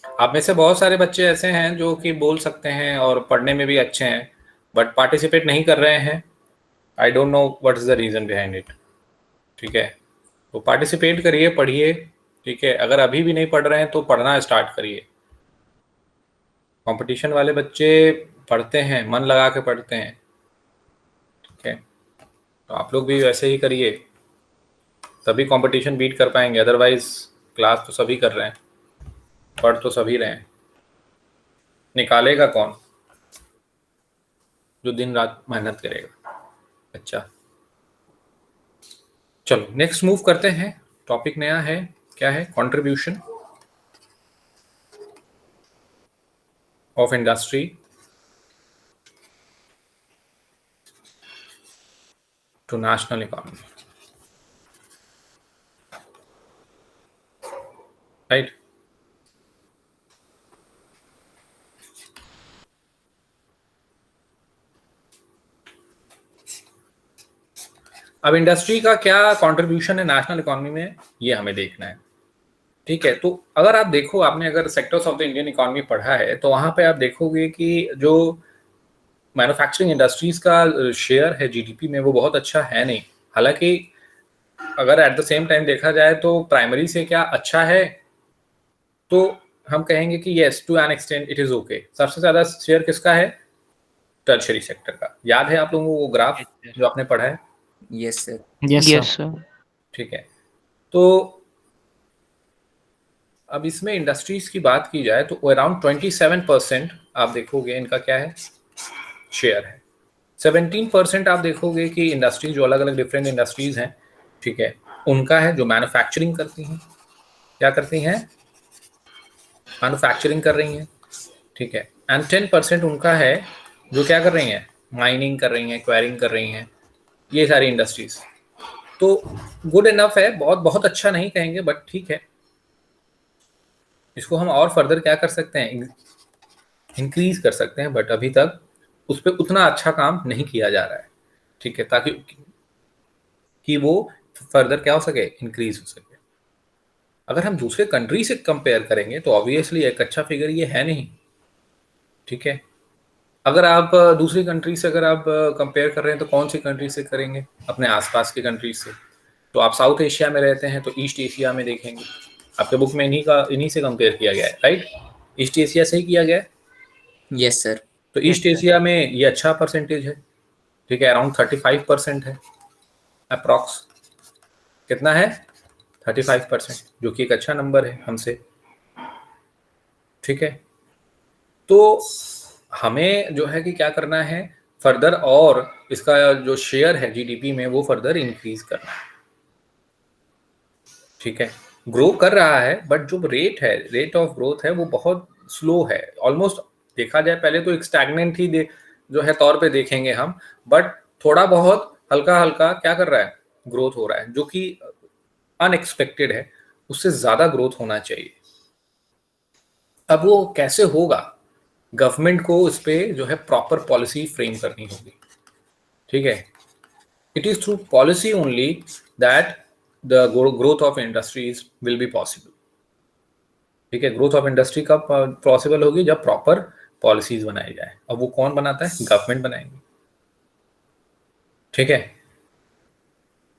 आप में से बहुत सारे बच्चे ऐसे हैं जो कि बोल सकते हैं और पढ़ने में भी अच्छे हैं, बट पार्टिसिपेट नहीं कर रहे हैं। I don't know what is the reason behind it. ठीक है, तो पार्टिसिपेट करिए, पढ़िए, ठीक है। अगर अभी भी नहीं पढ़ रहे हैं तो पढ़ना स्टार्ट करिए। कंपटीशन वाले बच्चे पढ़ते हैं, मन लगा के पढ़ते हैं, ठीक है। तो आप लोग भी वैसे ही करिए, तभी कंपटीशन बीट कर पाएंगे। अदरवाइज क्लास तो सभी कर रहे हैं, पढ़ तो सभी रहे हैं, निकालेगा कौन जो दिन रात मेहनत करेगा? अच्छा चलो नेक्स्ट मूव करते हैं। टॉपिक नया है, क्या है? Contribution of industry to national economy, right. अब इंडस्ट्री का क्या कंट्रीब्यूशन है नेशनल इकोनॉमी में, ये हमें देखना है। ठीक है, तो अगर आप देखो, आपने अगर sectors of the Indian economy पढ़ा है तो वहां पे आप देखोगे कि जो मैन्युफैक्चरिंग इंडस्ट्रीज का शेयर है जीडीपी में वो बहुत अच्छा है नहीं। हालांकि अगर एट द सेम टाइम देखा जाए तो प्राइमरी से क्या अच्छा है, तो हम कहेंगे कि yes to an extent it is okay. सबसे ज्यादा शेयर किसका है? टर्शियरी सेक्टर का। याद है आप लोगों को वो ग्राफ जो आपने पढ़ा है? Yes sir. Yes yes sir. Sir. ठीक है, तो अब इसमें इंडस्ट्रीज की बात की जाए तो अराउंड 27% आप देखोगे इनका क्या है, शेयर है। 17% आप देखोगे कि इंडस्ट्रीज जो अलग अलग डिफरेंट इंडस्ट्रीज हैं, ठीक है, उनका है जो मैन्युफैक्चरिंग करती हैं। क्या करती हैं? मैन्युफैक्चरिंग कर रही हैं, ठीक है। एंड 10% उनका है जो क्या कर रही हैं, माइनिंग कर रही हैं, क्वायरिंग कर रही हैं, ये सारी इंडस्ट्रीज। तो गुड इनफ है, बहुत बहुत अच्छा नहीं कहेंगे बट ठीक है। इसको हम और फर्दर क्या कर सकते हैं, इंक्रीज कर सकते हैं, बट अभी तक उस पर उतना अच्छा काम नहीं किया जा रहा है, ठीक है, ताकि कि वो फर्दर क्या हो सके, इंक्रीज हो सके। अगर हम दूसरे कंट्री से कंपेयर करेंगे तो ऑब्वियसली एक अच्छा फिगर ये है नहीं, ठीक है। अगर आप दूसरी कंट्री से अगर आप कंपेयर कर रहे हैं तो कौन सी कंट्री से करेंगे? अपने आसपास की कंट्री से। तो आप साउथ एशिया में रहते हैं तो ईस्ट एशिया में देखेंगे, आपके बुक में इन्हीं से कंपेयर किया गया है, राइट? ईस्ट एशिया से ही किया गया है। Yes sir. तो ईस्ट एशिया में ये अच्छा परसेंटेज है, ठीक है, अराउंड 35% है अप्रॉक्स। कितना है? 35%, जो कि एक अच्छा नंबर है हमसे, ठीक है। तो हमें जो है कि क्या करना है फर्दर, और इसका जो शेयर है जीडीपी में वो फर्दर इंक्रीज करना है, ठीक है। ग्रो कर रहा है बट जो रेट है, रेट ऑफ ग्रोथ है वो बहुत स्लो है। ऑलमोस्ट देखा जाए पहले तो एक स्टैग्नेंट ही जो है तौर पे देखेंगे हम, बट थोड़ा बहुत हल्का हल्का क्या कर रहा है, ग्रोथ हो रहा है, जो कि अनएक्सपेक्टेड है। उससे ज्यादा ग्रोथ होना चाहिए। अब वो कैसे होगा? गवर्नमेंट को इस पे जो है प्रॉपर पॉलिसी फ्रेम करनी होगी, ठीक है। It is through policy only that the growth of industries will be possible, ठीक है। ग्रोथ ऑफ इंडस्ट्री कब पॉसिबल होगी? जब प्रॉपर पॉलिसीज बनाई जाए। अब वो कौन बनाता है? गवर्नमेंट बनाएंगे, ठीक है।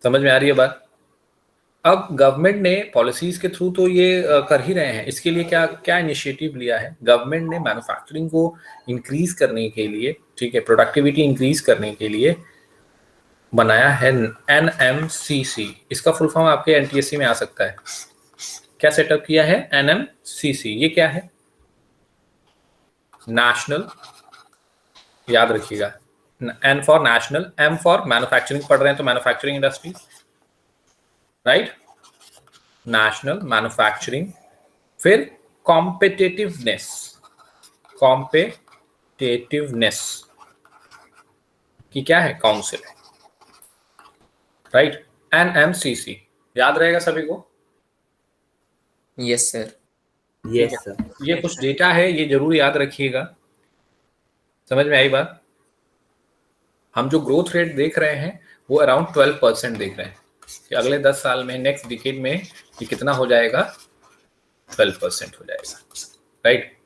समझ में आ रही है बात? अब गवर्नमेंट ने पॉलिसीज के थ्रू तो ये कर ही रहे हैं। इसके लिए क्या क्या इनिशिएटिव लिया है गवर्नमेंट ने? मैन्युफैक्चरिंग को इंक्रीज करने के लिए, ठीक है, प्रोडक्टिविटी इंक्रीज करने के लिए बनाया है NMCC। इसका फुल फॉर्म आपके एनटीएससी में आ सकता है। क्या सेटअप किया है? NMCC। ये क्या है? नेशनल, याद रखिएगा, N for national, M for manufacturing पढ़ रहे हैं तो manufacturing industry, right, national manufacturing. फिर कॉम्पिटिटिवनेस, कॉम्पिटिटिवनेस की क्या है? काउंसिल है, राइट। NMCC याद रहेगा सभी को? Yes sir. Yes sir. ये कुछ डेटा है, ये जरूर याद रखिएगा। समझ में आई बात? हम जो ग्रोथ रेट देख रहे हैं वो अराउंड 12% देख रहे हैं कि अगले 10 साल में, नेक्स्ट डिकेड में ये कितना हो जाएगा? 12% हो जाएगा, राइट।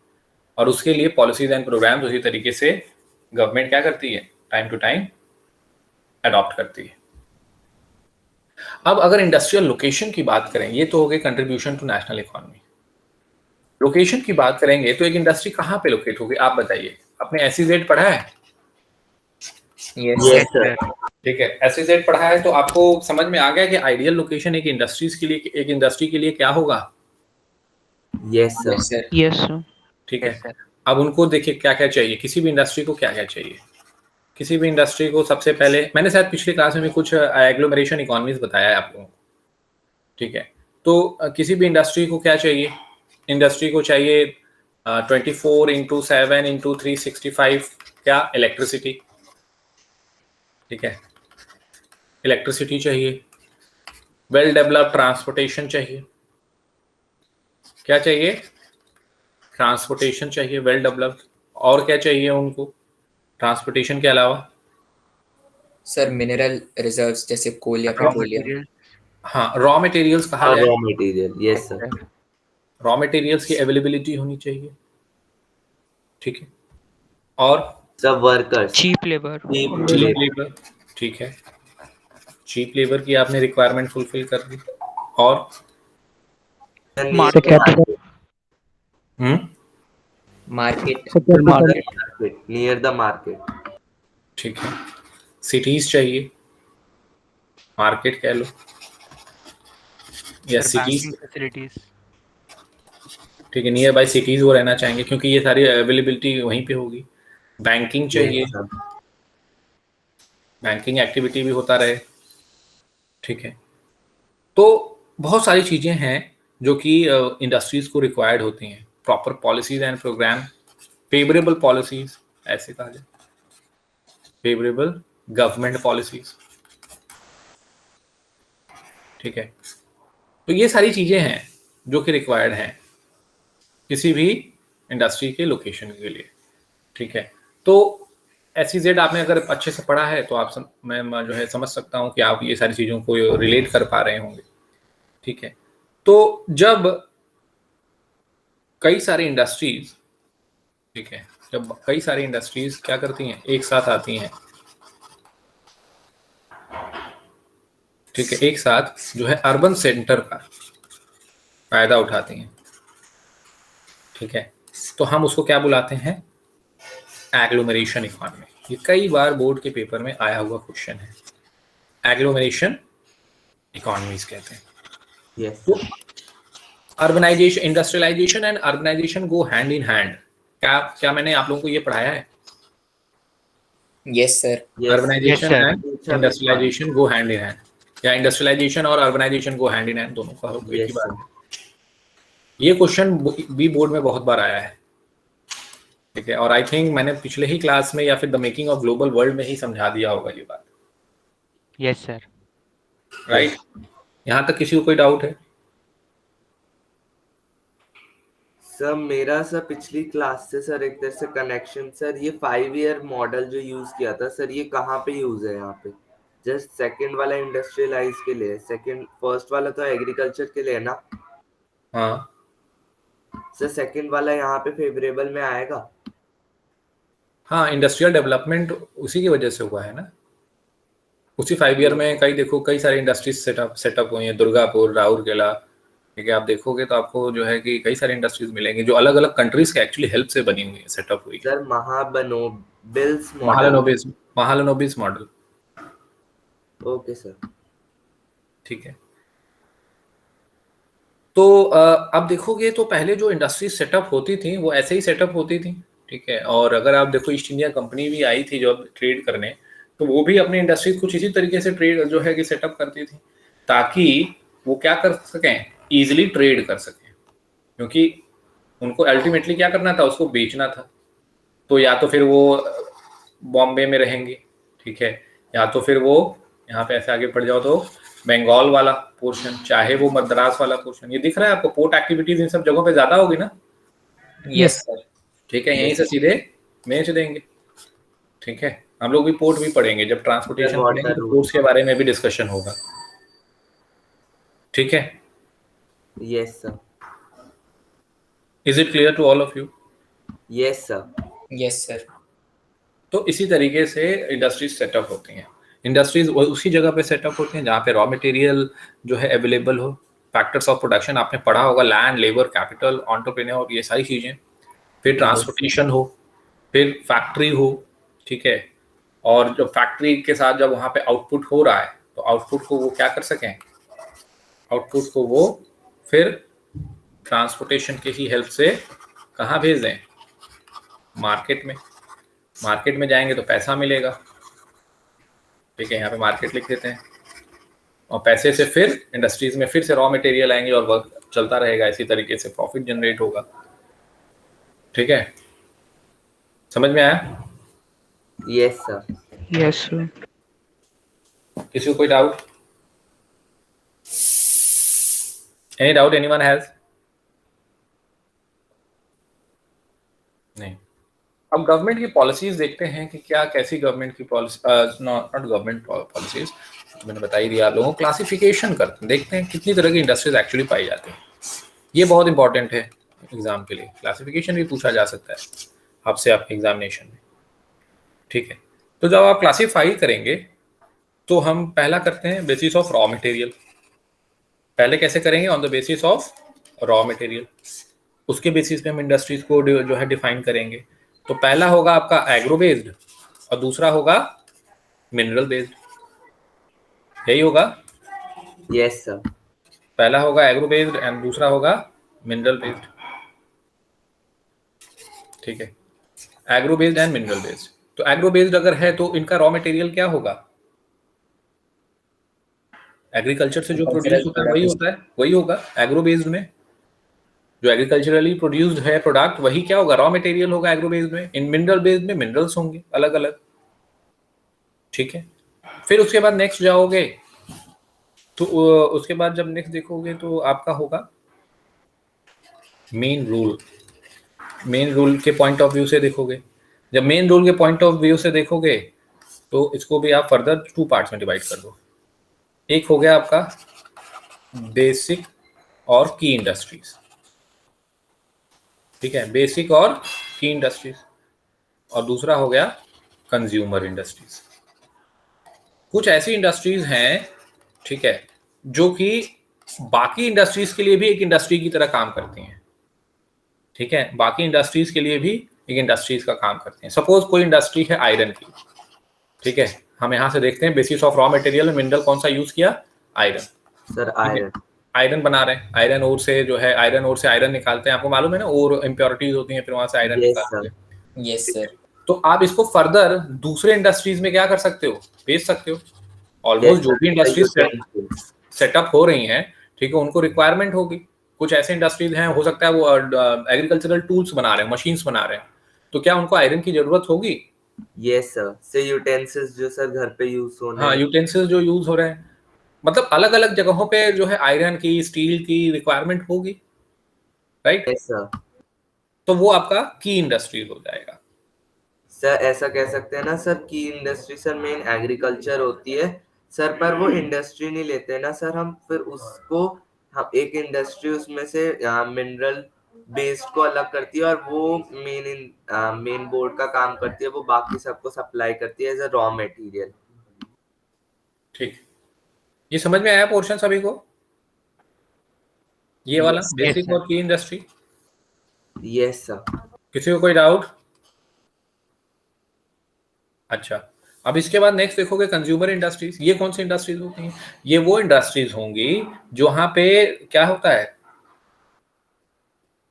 और उसके लिए पॉलिसीज एंड प्रोग्राम्स उसी तरीके से गवर्नमेंट क्या करती है? टाइम टू टाइम अडॉप्ट करती है। अब अगर इंडस्ट्रियल लोकेशन की बात करें, ये तो हो गई contribution to national economy. Location की बात करेंगे तो एक इंडस्ट्री कहाँ पे लोकेट होगी, आप बताइए। आपने SEZ पढ़ा है? Yes sir. ठीक है, SEZ पढ़ा है तो आपको समझ में आ गया कि आइडियल लोकेशन एक इंडस्ट्रीज के लिए, एक इंडस्ट्री के लिए क्या होगा? Yes sir. Yes sir. ठीक है। अब उनको देखिए क्या क्या चाहिए, किसी भी इंडस्ट्री को क्या क्या चाहिए। किसी भी इंडस्ट्री को सबसे पहले, मैंने शायद पिछली क्लास में भी कुछ एग्लोमरेशन इकोनॉमीज बताया है आप लोगों को, ठीक है। तो किसी भी इंडस्ट्री को क्या चाहिए? इंडस्ट्री को चाहिए 24/7/365 क्या? इलेक्ट्रिसिटी, ठीक है, इलेक्ट्रिसिटी चाहिए। वेल डेवलप्ड ट्रांसपोर्टेशन चाहिए। क्या चाहिए? ट्रांसपोर्टेशन चाहिए, वेल डेवलप्ड। और क्या चाहिए उनको ट्रांसपोर्टेशन के अलावा? सर मिनरल रिजर्व्स जैसे कोल या पेट्रोलियम। हाँ, रॉ मटेरियल्स कहा जाए। Raw material, yes sir. Raw materials की अवेलेबिलिटी होनी चाहिए, ठीक है, और सब workers, cheap labour, cheap labour, ठीक है, चीप लेबर की आपने रिक्वायरमेंट फुलफिल कर दी, और market, market, near the market, ठीक है, सिटीज चाहिए, मार्केट कह लो या सर सिटीज, बैंकिंग फैसिलिटीज, ठीक है, नियर बाय सिटीज वो रहना चाहेंगे क्योंकि ये सारी अवेलेबिलिटी वहीं पे होगी। बैंकिंग चाहिए, बैंकिंग एक्टिविटी भी होता रहे, ठीक है। तो बहुत सारी चीजें हैं जो कि इंडस्ट्रीज को रिक्वायर्ड होती हैं, proper policies and programme, favourable policies, ऐसे कहा जाए फेवरेबल गवर्नमेंट पॉलिसीज, ठीक है। तो ये सारी चीजें हैं जो कि रिक्वायर्ड हैं किसी भी इंडस्ट्री के लोकेशन के लिए, ठीक है। तो SEZ आपने अगर अच्छे से पढ़ा है तो आप मैं जो है समझ सकता हूँ कि आप ये सारी चीज़ों को रिलेट कर पा रहे होंगे, ठीक है। तो जब कई सारी इंडस्ट्रीज, ठीक है, जब कई सारी इंडस्ट्रीज क्या करती हैं, एक साथ आती हैं, ठीक है, एक साथ जो है अर्बन सेंटर का फायदा उठाती हैं, ठीक है, तो हम उसको क्या बुलाते हैं, एग्लोमरेशन इकोनॉमी। ये कई बार बोर्ड के पेपर में आया हुआ क्वेश्चन है, एग्लोमरेशन इकोनॉमीज कहते हैं। यस, तो urbanisation, industrialisation and urbanisation go hand in hand. क्या मैंने आप लोगों को ये पढ़ाया है? Yes sir, urbanisation sir. And industrialisation go hand in hand, या इंडस्ट्रियलाइजेशन और urbanisation go hand in hand, दोनों का एक ही बात है। ये क्वेश्चन भी बोर्ड में बहुत बार आया है, ठीक है, और आई थिंक मैंने पिछले ही क्लास में या फिर the making of global world में ही समझा दिया होगा ये बात। Yes sir. राइट, यहाँ तक किसी को कोई डाउट है? सर मेरा सर पिछली क्लास से सर एक तरह से कनेक्शन, सर ये 5 ईयर मॉडल जो यूज किया था सर, ये कहाँ पे यूज है यहाँ पे? जस्ट सेकंड वाला इंडस्ट्रियलाइज के लिए, सेकंड, फर्स्ट वाला तो एग्रीकल्चर के लिए है ना? हाँ सर सेकंड वाला यहाँ पे फेवरेबल में आएगा? हाँ, इंडस्ट्रियल डेवलपमेंट उसी की वजह से हुआ है ना, उसी 5 ईयर में कई सारी इंडस्ट्रीज सेटअप हुई हैं, दुर्गापुर, राउरकेला, ठीक है, आप देखोगे तो आपको जो है कि कई सारी इंडस्ट्रीज मिलेंगी जो अलग अलग कंट्रीज के एक्चुअली हेल्प से बनी हुई है, सेटअप हुई है। Sir Mahalanobis model, okay sir, ठीक है। तो अब देखोगे तो पहले जो इंडस्ट्रीज सेटअप होती थी वो ऐसे ही सेटअप होती थी, ठीक है, और अगर आप देखो ईस्ट इंडिया कंपनी भी आई थी जो ट्रेड करने, तो वो भी अपनी इंडस्ट्रीज कुछ इसी तरीके से ट्रेड जो है कि सेटअप करती थी ताकि वो क्या कर सकें, इजिली ट्रेड कर सकें, क्योंकि उनको अल्टीमेटली क्या करना था, उसको बेचना था। तो या तो फिर वो बॉम्बे में रहेंगे, ठीक है, या तो फिर वो यहाँ पे ऐसे आगे बढ़ जाओ तो बंगाल वाला पोर्शन, चाहे वो मद्रास वाला पोर्शन, ये दिख रहा है आपको, पोर्ट एक्टिविटीज इन सब जगहों पे ज्यादा होगी ना। यस सर, ठीक है, यहीं से सीधे बेच देंगे, ठीक है। हम लोग भी पोर्ट भी पढ़ेंगे, जब ट्रांसपोर्टेशन पढ़ेंगे तो पोर्ट्स के बारे में भी डिस्कशन होगा, ठीक है। Yes sir, is it clear to all of you? Yes sir, yes sir. तो इसी तरीके से इंडस्ट्रीज सेटअप होती हैं, इंडस्ट्रीज उसी जगह पे सेटअप होती हैं जहाँ पे रॉ मटेरियल जो है अवेलेबल हो, फैक्टर्स ऑफ प्रोडक्शन आपने पढ़ा होगा, लैंड, लेबर, कैपिटल, एंटरप्रेन्योर, ये सारी चीजें, फिर ट्रांसपोर्टेशन हो, फिर फैक्ट्री हो, ठीक है, और जब फैक्ट्री के साथ जब वहाँ पे आउटपुट हो रहा है तो आउटपुट को वो क्या कर सकें, आउटपुट को वो फिर ट्रांसपोर्टेशन की ही हेल्प से कहाँ भेज दें, मार्केट में। मार्केट में जाएंगे तो पैसा मिलेगा, ठीक है, यहाँ पे मार्केट लिख देते हैं, और पैसे से फिर इंडस्ट्रीज में फिर से रॉ मटेरियल आएंगे और वर्क चलता रहेगा, इसी तरीके से प्रॉफिट जनरेट होगा, ठीक है। समझ में आया? Yes sir, yes sir. किसी को कोई doubt? Any doubt anyone has? नहीं। अब गवर्नमेंट की पॉलिसीज देखते हैं कि क्या कैसी गवर्नमेंट की पॉलिसी, नॉट गवर्नमेंट पॉलिसीज, मैंने बता ही दिया आप लोगों को, क्लासिफिकेशन करते हैं, देखते हैं कितनी तरह की इंडस्ट्रीज एक्चुअली पाई जाती हैं। ये बहुत इंपॉर्टेंट है एग्जाम के लिए, क्लासिफिकेशन भी पूछा जा सकता है आपसे आपके एग्जामिनेशन में, ठीक है। तो जब आप क्लासीफाई करेंगे तो हम पहला करते हैं बेसिस ऑफ रॉ मटेरियल। पहले कैसे करेंगे? On the basis of raw material, उसके बेसिस पे हम इंडस्ट्रीज को जो है डिफाइन करेंगे। तो पहला होगा आपका एग्रो बेस्ड और दूसरा होगा मिनरल बेस्ड, यही होगा। Yes sir. पहला होगा एग्रो बेस्ड एंड दूसरा होगा मिनरल बेस्ड, ठीक है। Agro based and mineral based. तो एग्रो बेस्ड अगर है तो इनका रॉ मटेरियल क्या होगा? एग्रीकल्चर से जो प्रोड्यूस होता है वही होता है, वही होगा एग्रो बेस्ड में। जो एग्रीकल्चरली प्रोड्यूस्ड है प्रोडक्ट वही क्या होगा? रॉ मटेरियल होगा एग्रो बेस्ड में। इन मिनरल बेस्ड में मिनरल्स होंगे अलग अलग, ठीक है। फिर उसके बाद नेक्स्ट जाओगे तो उसके बाद जब नेक्स्ट देखोगे तो आपका होगा मेन रूल। मेन रूल के पॉइंट ऑफ व्यू से देखोगे, जब मेन रूल के पॉइंट ऑफ व्यू से देखोगे तो इसको भी आप फर्दर 2 पार्ट्स में डिवाइड कर दो। एक हो गया आपका बेसिक और की इंडस्ट्रीज, ठीक है, बेसिक और की इंडस्ट्रीज, और दूसरा हो गया कंज्यूमर इंडस्ट्रीज। कुछ ऐसी इंडस्ट्रीज हैं, ठीक है, जो कि बाकी इंडस्ट्रीज के लिए भी एक इंडस्ट्री की तरह काम करती हैं, ठीक है। बाकी इंडस्ट्रीज के लिए भी एक इंडस्ट्रीज का काम करते हैं। सपोज कोई इंडस्ट्री है आयरन की, ठीक है। हम यहाँ से देखते हैं बेसिस ऑफ रॉ मटेरियल में मिनरल कौन सा यूज किया? आयरन। सर आयरन, आयरन बना रहे हैं, आयरन ओर से जो है आयरन ओर से आयरन निकालते हैं, आपको मालूम है ना, और इम्प्योरिटीज होती हैं फिर वहां से आयरन निकालते हैं। Yes sir. तो आप इसको फर्दर दूसरे इंडस्ट्रीज में क्या कर सकते हो? बेच सकते हो। ऑलमोस्ट जो भी इंडस्ट्रीज सेटअप हो रही हैं, ठीक है, उनको रिक्वायरमेंट होगी। कुछ ऐसे इंडस्ट्रीज हैं, हो सकता है वो एग्रीकल्चरल टूल्स बना रहे हैं, मशीन्स बना रहे हैं, तो क्या उनको आयरन की जरूरत होगी? Yes sir. से यूटेंसिल्स जो सर घर पे यूज होने, हाँ, यूटेंसिल्स जो यूज हो रहे हैं, मतलब अलग अलग जगहों पे जो है आयरन की, स्टील की रिक्वायरमेंट होगी, राइट। Yes sir. तो वो आपका की इंडस्ट्रीज हो जाएगा। सर ऐसा कह सकते हैं ना सर कि इंडस्ट्री सर मेन एग्रीकल्चर होती है सर, पर वो इंडस्ट्री नहीं लेते ना सर हम, फिर उसको हम एक इंडस्ट्री उसमें से मिनरल बेस्ड को अलग करती है और वो मेन बोर्ड का काम करती है, वो बाकी सबको सप्लाई करती है एज अ रॉ मटेरियल। ठीक, ये समझ में आया पोर्शन सभी को? ये वाला बेसिक और की इंडस्ट्री। Yes sir. किसी को कोई डाउट? अच्छा, अब इसके बाद नेक्स्ट देखोगे कंज्यूमर इंडस्ट्रीज। ये कौन सी इंडस्ट्रीज होती हैं? ये वो इंडस्ट्रीज होंगी जहां पे क्या होता है,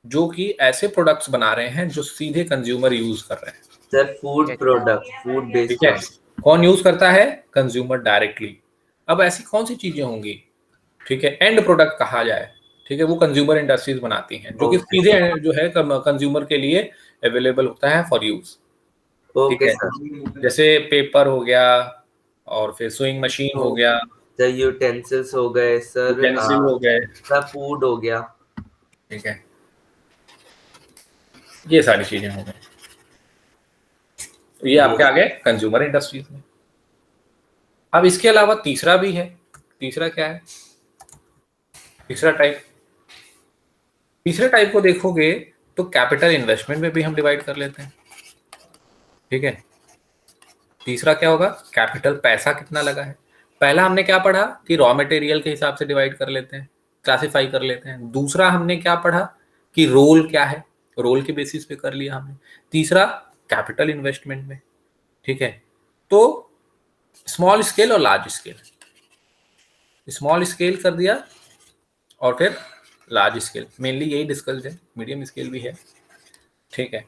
जो कि ऐसे प्रोडक्ट्स बना रहे हैं जो सीधे कंज्यूमर यूज कर रहे हैं। Sir food product, food based, ठीक है, कौन यूज करता है? Consumer directly. अब ऐसी कौन सी चीजें होंगी, ठीक है, एंड प्रोडक्ट कहा जाए, ठीक है, वो कंज्यूमर इंडस्ट्रीज बनाती हैं, जो कि सीधे जो है कंज्यूमर के लिए अवेलेबल होता है फॉर यूज। ठीक है, जैसे पेपर हो गया और फिर सुइंग मशीन हो गया, सर यूटेंसिल्स हो गए सर, पेंसिल हो गए, सर फूड हो गया, ठीक है, ये सारी चीजें हो गई। ये आपके आगे कंज्यूमर इंडस्ट्रीज में। अब इसके अलावा तीसरा भी है। तीसरा क्या है? तीसरा टाइप, तीसरे टाइप को देखोगे तो कैपिटल इन्वेस्टमेंट में भी हम डिवाइड कर लेते हैं, ठीक है। तीसरा क्या होगा? कैपिटल, पैसा कितना लगा है। पहला हमने क्या पढ़ा कि रॉ मटेरियल के हिसाब से डिवाइड कर लेते हैं, क्लासिफाई कर लेते हैं। दूसरा हमने क्या पढ़ा कि रोल क्या है, रोल के बेसिस पे कर लिया हमने। तीसरा कैपिटल इन्वेस्टमेंट में, ठीक है। तो स्मॉल स्केल और लार्ज स्केल, स्मॉल स्केल कर दिया और फिर लार्ज स्केल, मेनली यही डिस्कस्ड है, मीडियम स्केल भी है, ठीक है।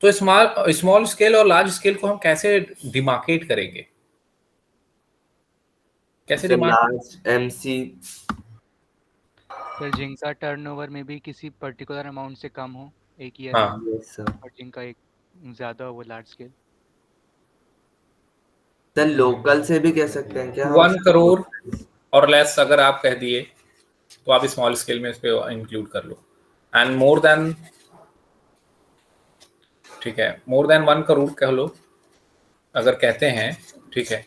तो स्मॉल स्केल और लार्ज स्केल को हम कैसे डिमार्केट करेंगे? कैसे लार्ज एमसी सर जिनका टर्नओवर में भी किसी पर्टिकुलर अमाउंट से कम हो एक ईयर हाँ, में, और जिनका एक ज्यादा हो वो लार्ज स्केल। सर लोकल से भी कह सकते हैं क्या? 1 करोड़ और लेस अगर आप कह दिए तो आप स्मॉल स्केल में इसको इंक्लूड कर लो। एंड मोर देन, ठीक है, मोर देन 1 करोड़ कह लो अगर कहते हैं, ठीक है,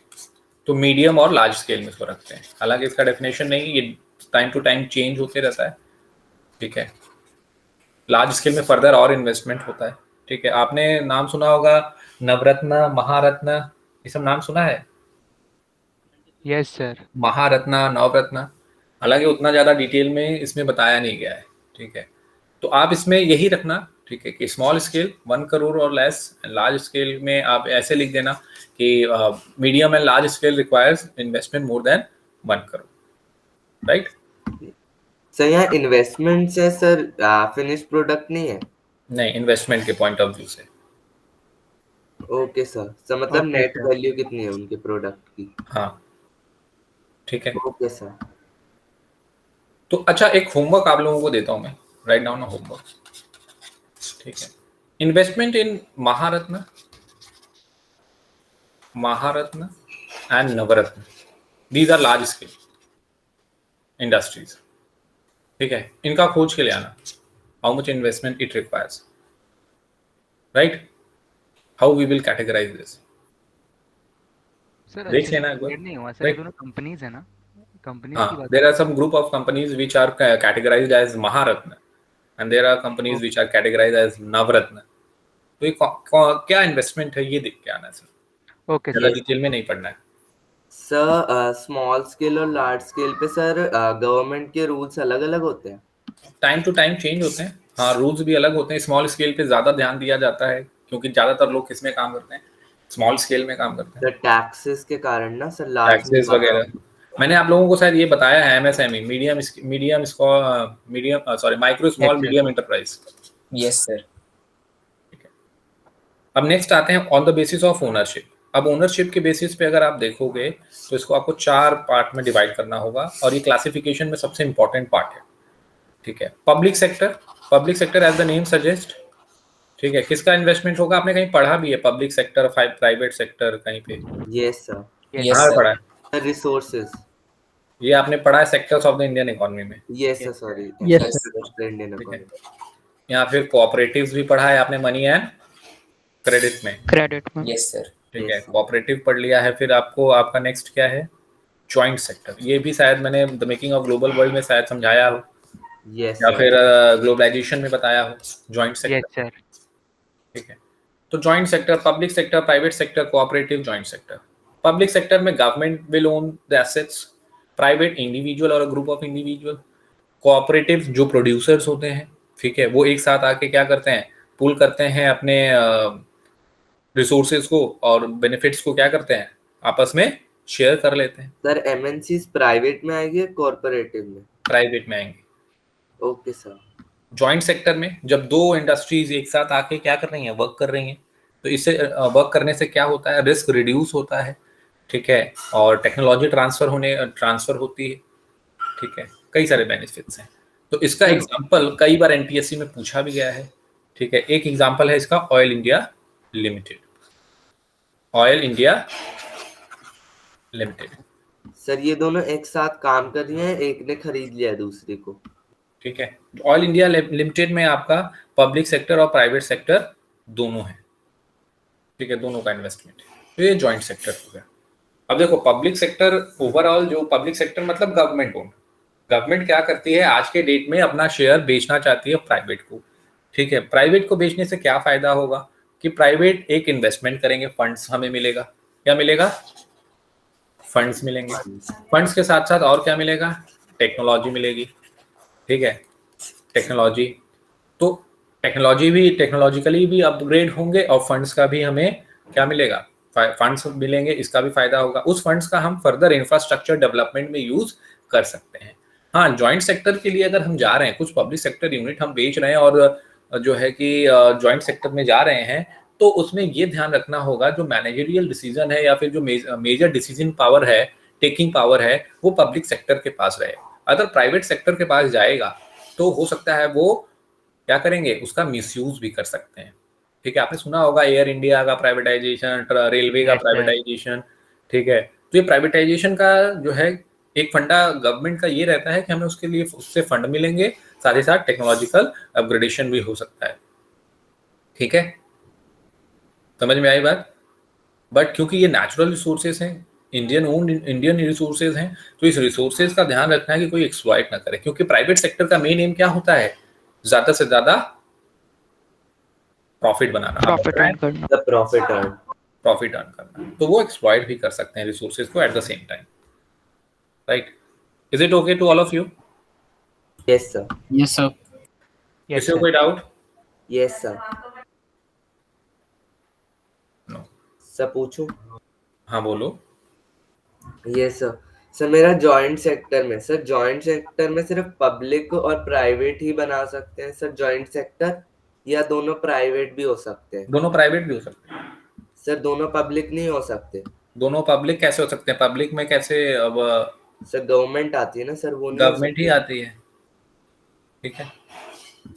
तो मीडियम और लार्ज स्केल में इसको रखते हैं। हालांकि इसका डेफिनेशन नहीं, ये टाइम टू टाइम चेंज होते रहता है, ठीक है, लार्ज स्केल में फर्दर और इन्वेस्टमेंट होता है। ठीक है, आपने नाम सुना होगा नवरत्न, महारत्न, ये सब नाम सुना है? Yes sir. महारत्न, नवरत्न, हालांकि उतना ज़्यादा डिटेल में इसमें बताया नहीं गया है। ठीक है, तो आप इसमें यही रखना, ठीक है, कि स्मॉल स्केल 1 करोड़ और लेस, लार्ज स्केल में आप ऐसे लिख देना कि medium and large scale requires investment more than 1 crore, right? Sir यहाँ इन्वेस्टमेंट है सर, फिनिश प्रोडक्ट नहीं है? नहीं, इन्वेस्टमेंट के पॉइंट ऑफ व्यू से। ओके सर, सर मतलब ओके नेट सर। वैल्यू कितनी है उनके प्रोडक्ट की? हाँ, ठीक है। Okay sir. तो अच्छा, एक होमवर्क आप लोगों को देता हूं मैं, राइट डाउन होमवर्क। ठीक है, investment in Maharatna, Maharatna and Navratna, these are large scale industries. ठीक है, इनका खोज के लिए आना, how much investment it requires, right? How we will categorise this, sir देख अच्छे से लेना एक बार, क्लियर नहीं हुआ सर, ये राइट? दोनों कंपनीज है ना, कंपनीज की हाँ, बात there are some group of companies which are categorised as Maharatna and there are companies which are categorised as Navratna. तो ये क्या इन्वेस्टमेंट है ये देख के आना है सर, ओके ज्यादा सर। डिटेल में नहीं पढ़ना है। सर स्मॉल स्केल और लार्ज स्केल पे सर गवर्नमेंट के रूल्स अलग अलग होते हैं? टाइम टू टाइम चेंज होते हैं, हाँ, रूल्स भी अलग होते हैं। स्मॉल स्केल पे ज्यादा ध्यान दिया जाता है क्योंकि ज्यादातर लोग किसमें काम करते हैं, स्मॉल स्केल में काम करते हैं, सर टैक्सेस के कारण ना सर, लार्ज में टैक्सेस वगैरह। मैंने आप लोगों को शायद ये बताया है, MSME, medium sorry micro small yes sir. Medium enterprise. Yes sir. अब नेक्स्ट आते हैं on the basis of ownership. अब ओनरशिप के बेसिस पे अगर आप देखोगे तो इसको आपको 4 पार्ट में डिवाइड करना होगा और ये क्लासिफिकेशन में सबसे इंपॉर्टेंट पार्ट है। ठीक है, public sector, public sector as the name suggest. ठीक है, किसका इन्वेस्टमेंट होगा? आपने कहीं पढ़ा भी है पब्लिक सेक्टर, प्राइवेट सेक्टर कहीं पे? Yes sir. यस कहाँ पे सर। पढ़ा है? Sir resources. ये आपने पढ़ा है sectors of the Indian economy में? Yes sir, sorry Yes, Indian ठीक है, इकोनॉमी। या फिर कोऑपरेटिव्स भी पढ़ा है आपने मनी एंड क्रेडिट में? क्रेडिट में। Yes sir. ठीक है, Yes, sir. कोऑपरेटिव पढ़ लिया है। फिर आपको आपका नेक्स्ट क्या है? Joint sector. ये भी शायद मैंने the making of global world में शायद समझाया हो यस या सर। फिर ग्लोबलाइजेशन में बताया हो, जॉइंट यस सेक्टर। सर। ठीक है, तो joint sector, public sector, private sector, cooperative, joint sector. Public sector में government will own the assets, private individual और ग्रुप ऑफ इंडिविजुअल, कोऑपरेटिव जो प्रोड्यूसर्स होते हैं, ठीक है, वो एक साथ आके क्या करते हैं, पूल करते हैं अपने रिसोर्सेज को और बेनिफिट्स को क्या करते हैं, आपस में शेयर कर लेते हैं। सर एमएनसीज प्राइवेट में आएंगे कॉर्पोरेटिव में? प्राइवेट में आएंगे। Okay sir. जॉइंट सेक्टर में जब 2 इंडस्ट्रीज एक साथ आके क्या कर रही हैं, वर्क कर रही हैं, तो इससे वर्क करने से क्या होता है, रिस्क रिड्यूस होता है। ठीक है, और टेक्नोलॉजी ट्रांसफर होती है। ठीक है, कई सारे बेनिफिट्स हैं। तो इसका एग्जांपल कई बार एनटीएससी में पूछा भी गया है। ठीक है, एक एग्जांपल है इसका oil India limited. Oil India limited. Sir ये दोनों एक साथ काम कर रही हैं, एक ने खरीद लिया दूसरे को? ठीक है, ऑयल इंडिया लिमिटेड में आपका पब्लिक सेक्टर और प्राइवेट सेक्टर दोनों है। ठीक है, दोनों का इन्वेस्टमेंट, तो ये जॉइंट सेक्टर हो गया। अब देखो पब्लिक सेक्टर, ओवरऑल जो पब्लिक सेक्टर मतलब गवर्नमेंट ओन। गवर्नमेंट क्या करती है आज के डेट में, अपना शेयर बेचना चाहती है प्राइवेट को। ठीक है, प्राइवेट को बेचने से क्या फायदा होगा कि प्राइवेट एक इन्वेस्टमेंट करेंगे, फंड्स हमें मिलेगा। क्या मिलेगा? फंड्स मिलेंगे। फंड्स के साथ साथ और क्या मिलेगा? टेक्नोलॉजी मिलेगी। ठीक है, टेक्नोलॉजी, तो टेक्नोलॉजी भी, टेक्नोलॉजिकली भी अपग्रेड होंगे और फंड्स का भी हमें क्या मिलेगा, फंड्स मिलेंगे, इसका भी फायदा होगा। उस फंड्स का हम फर्दर इंफ्रास्ट्रक्चर डेवलपमेंट में यूज कर सकते हैं। हाँ, जॉइंट सेक्टर के लिए अगर हम जा रहे हैं, कुछ पब्लिक सेक्टर यूनिट हम बेच रहे हैं और जो है कि जॉइंट सेक्टर में जा रहे हैं, तो उसमें ये ध्यान रखना होगा जो मैनेजरियल डिसीजन है या फिर जो मेजर डिसीजन पावर है, टेकिंग पावर है, वो पब्लिक सेक्टर के पास रहे। अगर प्राइवेट सेक्टर के पास जाएगा तो हो सकता है वो क्या करेंगे, उसका मिसयूज भी कर सकते हैं। ठीक है, आपने सुना होगा एयर इंडिया का प्राइवेटाइजेशन, रेलवे का प्राइवेटाइजेशन। ठीक है, तो ये प्राइवेटाइजेशन का जो है एक फंडा गवर्नमेंट का ये रहता है कि हमें उसके लिए उससे फंड मिलेंगे, साथ ही साथ टेक्नोलॉजिकल अपग्रेडेशन भी हो सकता है। ठीक है, समझ में आई बात? बट क्योंकि ये नेचुरल रिसोर्सेस हैं, इंडियन रिसोर्सेज हैं, तो इस रिसोर्सेज का ध्यान रखना है कि कोई एक्सप्लॉइट ना करे, क्योंकि प्राइवेट सेक्टर का मेन एम क्या होता है? ज्यादा से ज्यादा प्रॉफिट बनाना, प्रॉफिट अर्न करना। द प्रॉफिट अर्न करना, तो वो एक्सप्लॉइट भी कर सकते हैं रिसोर्सेज को at the same time, right? Is it okay to all of you? Yes sir. Yes sir. किसी को कोई doubt? Yes sir. No. Sir पूछूं? हाँ बोलो। Yes sir. सर मेरा जॉइंट सेक्टर में, सर जॉइंट सेक्टर में सिर्फ पब्लिक और प्राइवेट ही बना सकते हैं सर जॉइंट सेक्टर, या दोनों प्राइवेट भी हो सकते हैं? दोनों प्राइवेट भी हो सकते हैं सर। दोनों पब्लिक नहीं हो सकते? दोनों पब्लिक कैसे हो सकते हैं? पब्लिक में कैसे? अब सर गवर्नमेंट आती है ना सर, वो नहीं हो गवर्नमेंट ही सकती? आती है, ठीक है।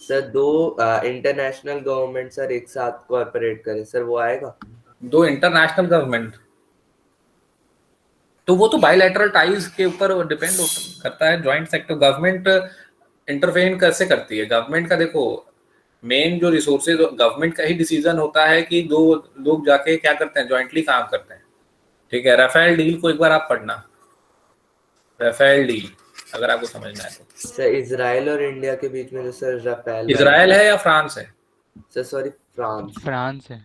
सर दो इंटरनेशनल गवर्नमेंट सर एक साथ कोऑपरेट करे सर, वो आएगा? दो इंटरनेशनल गवर्नमेंट, तो वो तो बायलैटरल टाइज के ऊपर डिपेंड करता है। जॉइंट सेक्टर गवर्नमेंट इंटरवेन कैसे करती है? गवर्नमेंट का देखो, मेन जो रिसोर्सेज गवर्नमेंट का ही डिसीजन होता है कि दो लोग जाके क्या करते हैं, जॉइंटली काम करते हैं, ठीक है। राफेल डील को एक बार आप पढ़ना, राफेल डील अगर आपको समझना है तो। सर इजराइल और इंडिया के बीच में जो सर राफेल, इजराइल है या फ्रांस है? सर सॉरी, फ्रांस है।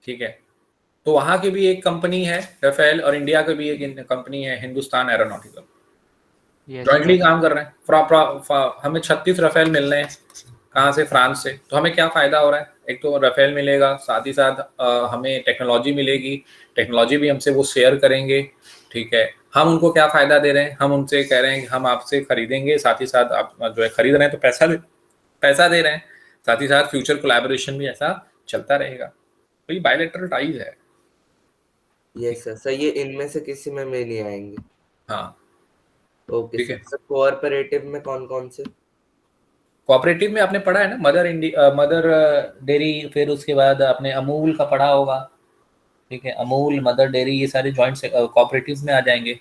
ठीक है, तो वहां की भी एक कंपनी है राफेल, और इंडिया की भी एक कंपनी है हिंदुस्तान एरोनॉटिकल, जॉइंटली काम कर रहे हैं। हमें 36 राफेल मिल रहे हैं, कहाँ से? फ्रांस से। तो हमें क्या फायदा हो रहा है? एक तो राफेल मिलेगा, साथ ही साथ हमें टेक्नोलॉजी मिलेगी, टेक्नोलॉजी भी हमसे वो शेयर करेंगे, ठीक है। हम उनको क्या फायदा दे रहे हैं? हम उनसे कह रहे हैं कि हम आपसे खरीदेंगे, साथ ही साथ आप जो है खरीद रहे हैं तो पैसा दे रहे हैं, साथ ही साथ फ्यूचर कोलैबोरेशन भी ऐसा चलता रहेगा। तो ये बायलैटरल टाइज है। Yes sir. सर ये इनमें से किसी में नहीं आएंगे? हाँ ओके ठीक सर। है। सर कोऑपरेटिव में कौन कौन से? कोऑपरेटिव में आपने पढ़ा है ना, मदर डेयरी, फिर उसके बाद आपने अमूल का पढ़ा होगा, ठीक है। अमूल, मदर डेयरी, ये सारे जॉइंट कोऑपरेटिव्स में आ जाएंगे।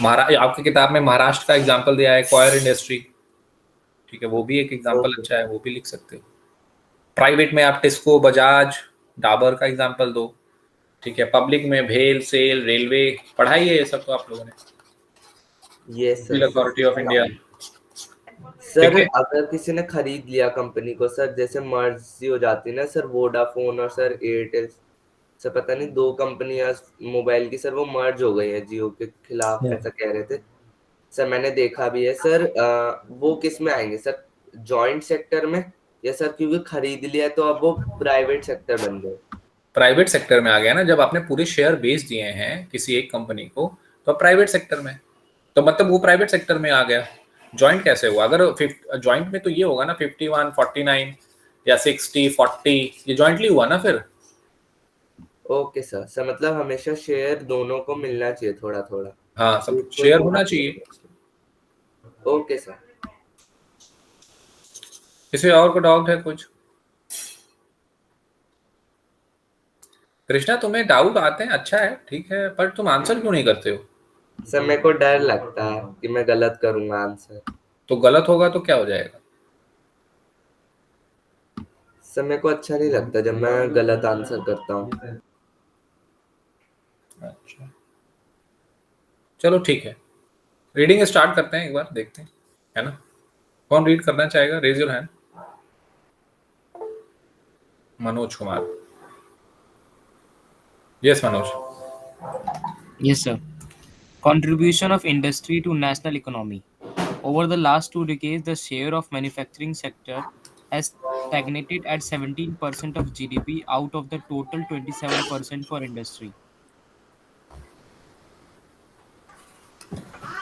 आपकी किताब में महाराष्ट्र का एग्जांपल दिया है, कॉयर इंडस्ट्री, ठीक है, वो भी एक एग्जांपल अच्छा है, वो भी लिख सकते हो। प्राइवेट में आप टिस्को, बजाज, डाबर का एग्जांपल दो, ठीक है। पब्लिक में भेल, सेल, रेलवे, पढ़ाई है ये सब तो आप लोगों ने। Yes sir. Authority of India. Sir अगर किसी ने खरीद लिया कंपनी को सर, जैसे मर्ज हो जाती है ना सर, वोडाफोन और सर एयरटेल, सर पता नहीं दो कंपनियां मोबाइल की सर वो मर्ज हो गई है जियो के खिलाफ, ऐसा कह रहे थे सर, मैंने देखा भी है सर। वो किस में आएंगे सर, जॉइंट सेक्टर में, या सर क्योंकि खरीद लिया तो अब वो प्राइवेट सेक्टर बन गए? प्राइवेट सेक्टर में आ गया ना, जब आपने पूरे शेयर बेच दिए हैं किसी एक कंपनी को, तो प्राइवेट सेक्टर में, तो मतलब वो प्राइवेट सेक्टर में आ गया। जॉइंट कैसे हुआ? अगर जॉइंट में तो ये होगा ना 51, 49 या 60, 40, ये जॉइंटली हुआ ना फिर। Okay sir. सर मतलब हमेशा शेयर दोनों को मिलना चाहिए थोड़ा थोड़ा? हाँ, सब शेयर होना चाहिए। Okay sir. किसी और को डाउट है कुछ? कृष्णा, तुम्हें डाउट आते हैं, अच्छा है, ठीक है, पर तुम आंसर क्यों नहीं करते हो? सर मेरे को डर लगता है कि मैं गलत करूंगा आंसर। तो गलत होगा तो क्या हो जाएगा? सर मेरे को अच्छा नहीं लगता जब मैं गलत आंसर करता हूँ। अच्छा, चलो ठीक है, रीडिंग स्टार्ट करते हैं, एक बार देखते हैं, है ना। कौन रीड करना चाहेगा? Raise your hand. Manoj Kumar. Yes Manoj. Yes, sir. Contribution of industry to national economy. Over the last 2 decades, the share of manufacturing sector has stagnated at 17% of GDP out of the total 27% for industry.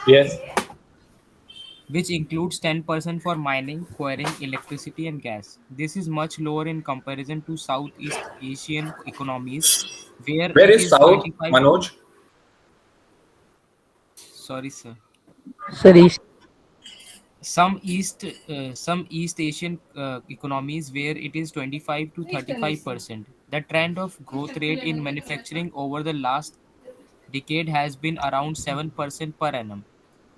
Yes. Which includes 10% for mining, quarrying, electricity, and gas. This is much lower in comparison to Southeast Asian economies, where Where it is is South, 25. Manoj? Sorry, sir. Sir east Some East Asian economies where it is 25 to 35%. The trend of growth rate in manufacturing over the last decade has been around 7% per annum.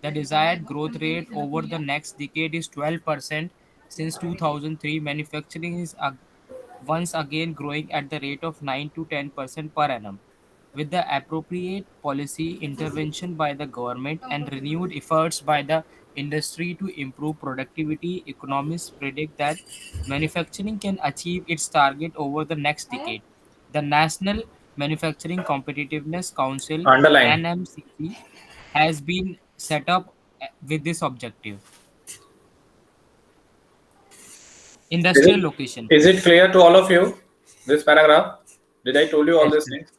The desired growth rate over the next decade is 12%. Since 2003, manufacturing is once again growing at the rate of 9 to 10% per annum. With the appropriate policy intervention by the government and renewed efforts by the industry to improve productivity, economists predict that manufacturing can achieve its target over the next decade. The National Manufacturing Competitiveness Council Underline. (NMCC) has been set up with this objective. Is Industrial it, location. is it clear to all of you, this paragraph? Did I told you all yes these sir. things? Sir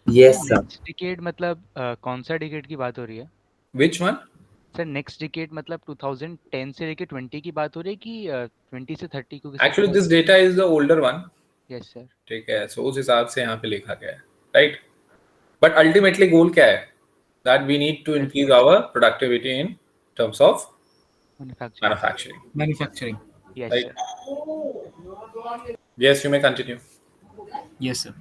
Yes, sir. Next decade मतलब कौन सा decade की बात हो रही है? Which one? Sir next decade मतलब 2010 से लेके 20 की बात हो रही है कि 20 से 30 को किसी की Actually, बात? this data is the older one. Yes sir. ठीक है, so उस हिसाब से यहाँ पे लिखा गया है, right? But ultimately goal क्या है? That we need to increase our productivity in terms of manufacturing. Manufacturing. Yes right? Sir. Yes, you may continue. Yes, sir.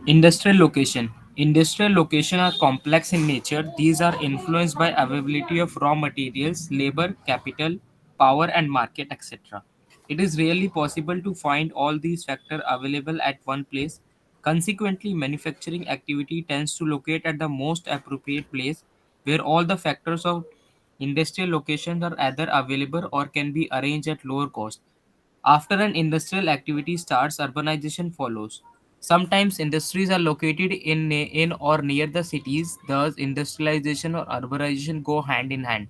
Industrial location. Industrial location are complex in nature. These are influenced by availability of raw materials, labor, capital, power, and market, etc. It is rarely possible to find all these factors available at one place. Consequently, manufacturing activity tends to locate at the most appropriate place where all the factors of industrial locations are either available or can be arranged at lower cost. After an industrial activity starts, urbanization follows. Sometimes industries are located in or near the cities, thus industrialization or urbanization go hand in hand.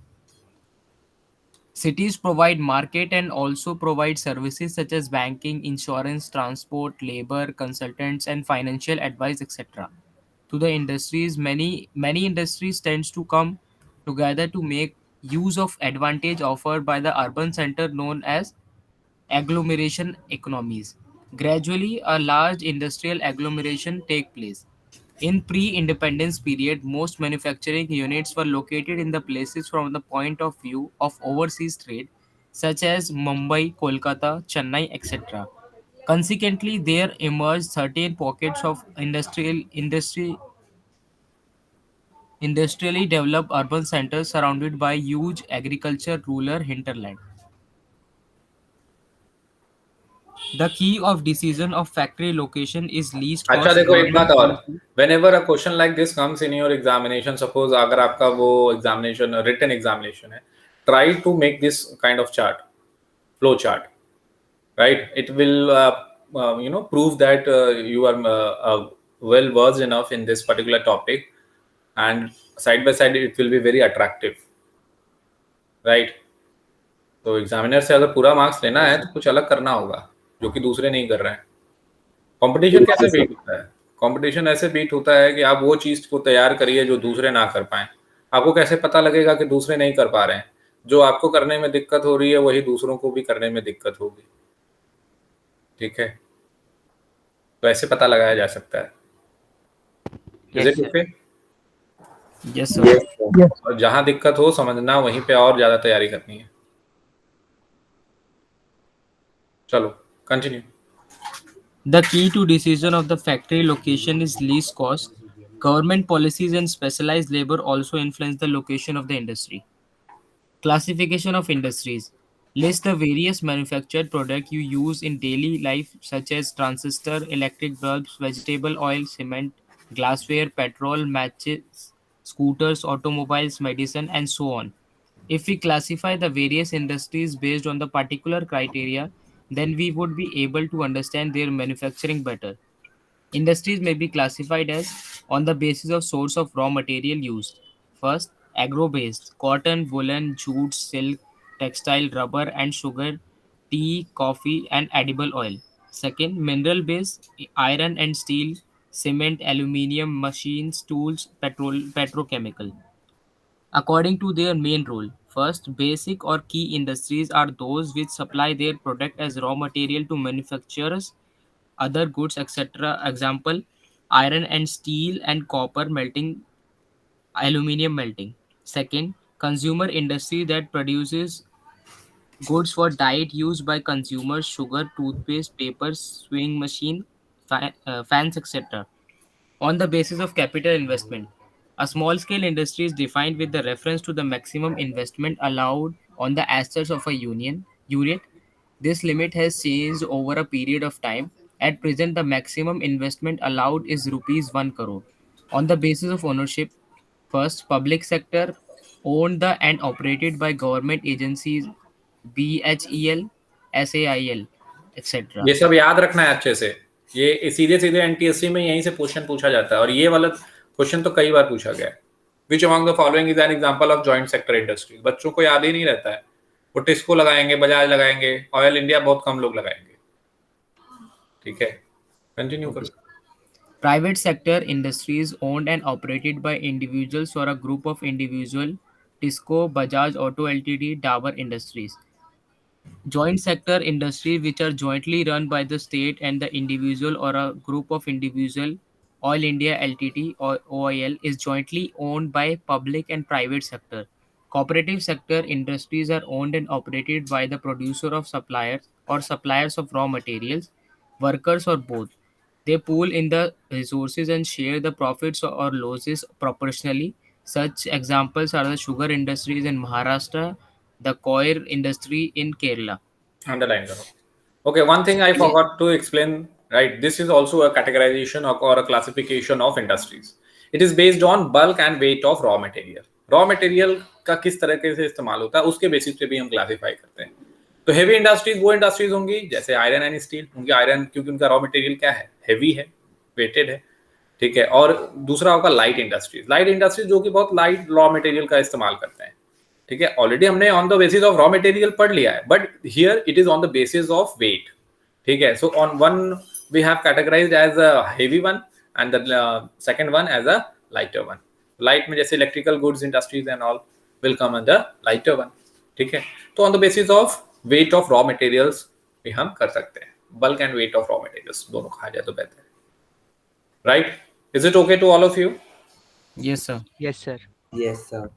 Cities provide market and also provide services such as banking, insurance, transport, labor, consultants, and financial advice, etc. To the industries, many industries tends to come together to make use of advantage offered by the urban center known as agglomeration economies. Gradually, a large industrial agglomeration take place. In pre-independence period, most manufacturing units were located in the places from the point of view of overseas trade, such as Mumbai, Kolkata, Chennai, etc. Consequently, there emerged certain pockets of industrially developed urban centers surrounded by huge agriculture rural hinterland. The key of decision of factory location is least अच्छा cost देखो एक बात government और, policy. whenever a question like this comes in your examination, suppose अगर आपका वो examination written examination है, try to make this kind of chart, flow chart, right? It will prove that you are well versed enough in this particular topic, and side by side it will be very attractive, right? तो examiner से अगर पूरा marks लेना है तो कुछ अलग करना होगा जो कि दूसरे नहीं कर रहे हैं। कंपटीशन कैसे बीट होता है? कंपटीशन ऐसे बीट होता है कि आप वो चीज को तैयार करिए जो दूसरे ना कर पाए। आपको कैसे पता लगेगा कि दूसरे नहीं कर पा रहे हैं? जो आपको करने में दिक्कत हो रही है वही दूसरों को भी करने में दिक्कत होगी, ठीक है? तो ऐसे पता लगाया जा सकता है। Is yes it sir. Okay? Yes, sir. और जहां दिक्कत हो समझना, वहीं पे और ज्यादा तैयारी करनी है। चलो continue. The key to decision of the factory location is least cost. Government policies and specialized labor also influence the location of the industry. Classification of industries. List the various manufactured products you use in daily life such as transistor, electric bulbs, vegetable oil, cement, glassware, petrol, matches, scooters, automobiles, medicine, and so on. If we classify the various industries based on the particular criteria, then we would be able to understand their manufacturing better. Industries may be classified as on the basis of source of raw material used. First, agro-based: cotton, woolen, jute, silk, textile, rubber, and sugar, tea, coffee, and edible oil. Second, mineral-based: iron and steel, cement, aluminium, machines, tools, petrochemical. According to their main role. First, basic or key industries are those which supply their product as raw material to manufacturers other goods, etc. Example: iron and steel and copper melting, aluminum melting. Second, consumer industry that produces goods for diet used by consumers: sugar, toothpaste, paper, sewing machine, fans, etc. On the basis of capital investment, a small scale industry is defined with the reference to the maximum investment allowed on the assets of a unit. This limit has changed over a period of time. At present, the maximum investment allowed is rupees 1 crore. On the basis of ownership, first, public sector owned the and operated by government agencies, BHEL, SAIL, etc. ये सब याद रखना है अच्छे से। ये सीधे सीधे एनटीएससी में यहीं से क्वेश्चन पूछा जाता है, और ये वाला क्वेश्चन तो कई बार पूछा गया है। Which among the following is an example of joint sector industry? बच्चों को याद ही नहीं रहता है। वो टिस्को लगाएंगे, बजाज लगाएंगे, ऑयल इंडिया बहुत कम लोग लगाएंगे। ठीक है, कंटिन्यू करो। Private sector industries owned and operated by individuals or a group of individual, Tisco, Bajaj Auto Ltd, Dabur Industries. Joint sector industries which are jointly run by the state and the individual or a group of individual, Oil India Ltd or OIL is jointly owned by public and private sector. Cooperative sector industries are owned and operated by the producer of suppliers or suppliers of raw materials, workers or both. They pool in the resources and share the profits or losses proportionally. Such examples are the sugar industries in Maharashtra, the coir industry in Kerala. Underline करो. Okay, one thing I forgot to explain, right? This is also a categorization or a classification of industries. It is based on bulk and weight of raw material. Raw material का किस तरीके से इस्तेमाल होता है उसके basis पे भी हम क्लासिफाई करते हैं। तो हेवी इंडस्ट्रीज वो इंडस्ट्रीज होंगी जैसे आयरन एंड स्टील, उनकी आयरन क्योंकि उनका रॉ मटेरियल क्या है, हेवी है, वेटेड है, ठीक है। और दूसरा होगा लाइट इंडस्ट्रीज। लाइट इंडस्ट्रीज जो कि बहुत लाइट रॉ मटेरियल का इस्तेमाल करते हैं, ठीक है। ऑलरेडी हमने on the basis of raw material पढ़ लिया है, but here it is on the basis of weight, ठीक है। So on one we have categorised as a heavy one and the second one as a lighter one. Light में जैसे electrical goods industries and all will come under lighter one, ठीक है। तो on the basis of weight of raw materials भी हम कर सकते हैं, bulk and weight of raw materials दोनों कहा जाए तो बेहतर है, right? Is it okay to all of you? Yes, sir. Yes sir. Yes sir.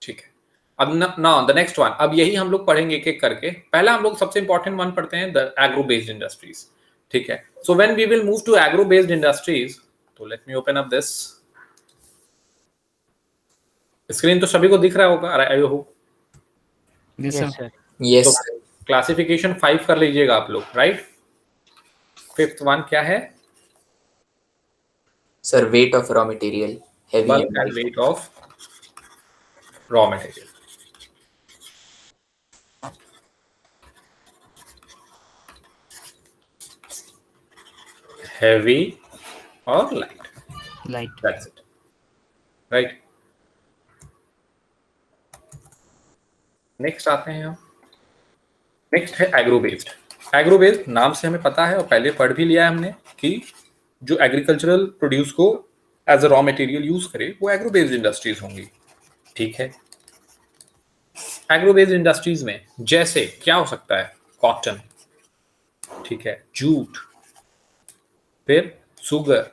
ठीक है। अब नाउ द नेक्स्ट वन, अब यही हम लोग पढ़ेंगे एक एक करके। पहला हम लोग सबसे इंपॉर्टेंट वन पढ़ते हैं, द एग्रो बेस्ड इंडस्ट्रीज, ठीक है। So when we will move to agro based industries, तो let me open up this screen. तो सभी को दिख रहा होगा, I hope. Yes, yes sir. Sir. Yes तो क्लासिफिकेशन 5 कर लीजिएगा आप लोग, राइट? फिफ्थ वन क्या है? Sir, wait of raw material, heavy bulk and weight of raw material. heavy or light, Light. that's it, right? Next आते हैं हम। नेक्स्ट है एग्रो बेस्ड। एग्रो बेस्ड नाम से हमें पता है और पहले पढ़ भी लिया है हमने कि जो एग्रीकल्चरल प्रोड्यूस को as a raw material use करे वो एग्रो बेस्ड इंडस्ट्रीज होंगी, ठीक है। एग्रो बेस्ड इंडस्ट्रीज में जैसे क्या हो सकता है, कॉटन, ठीक है, जूट, फिर सुगर,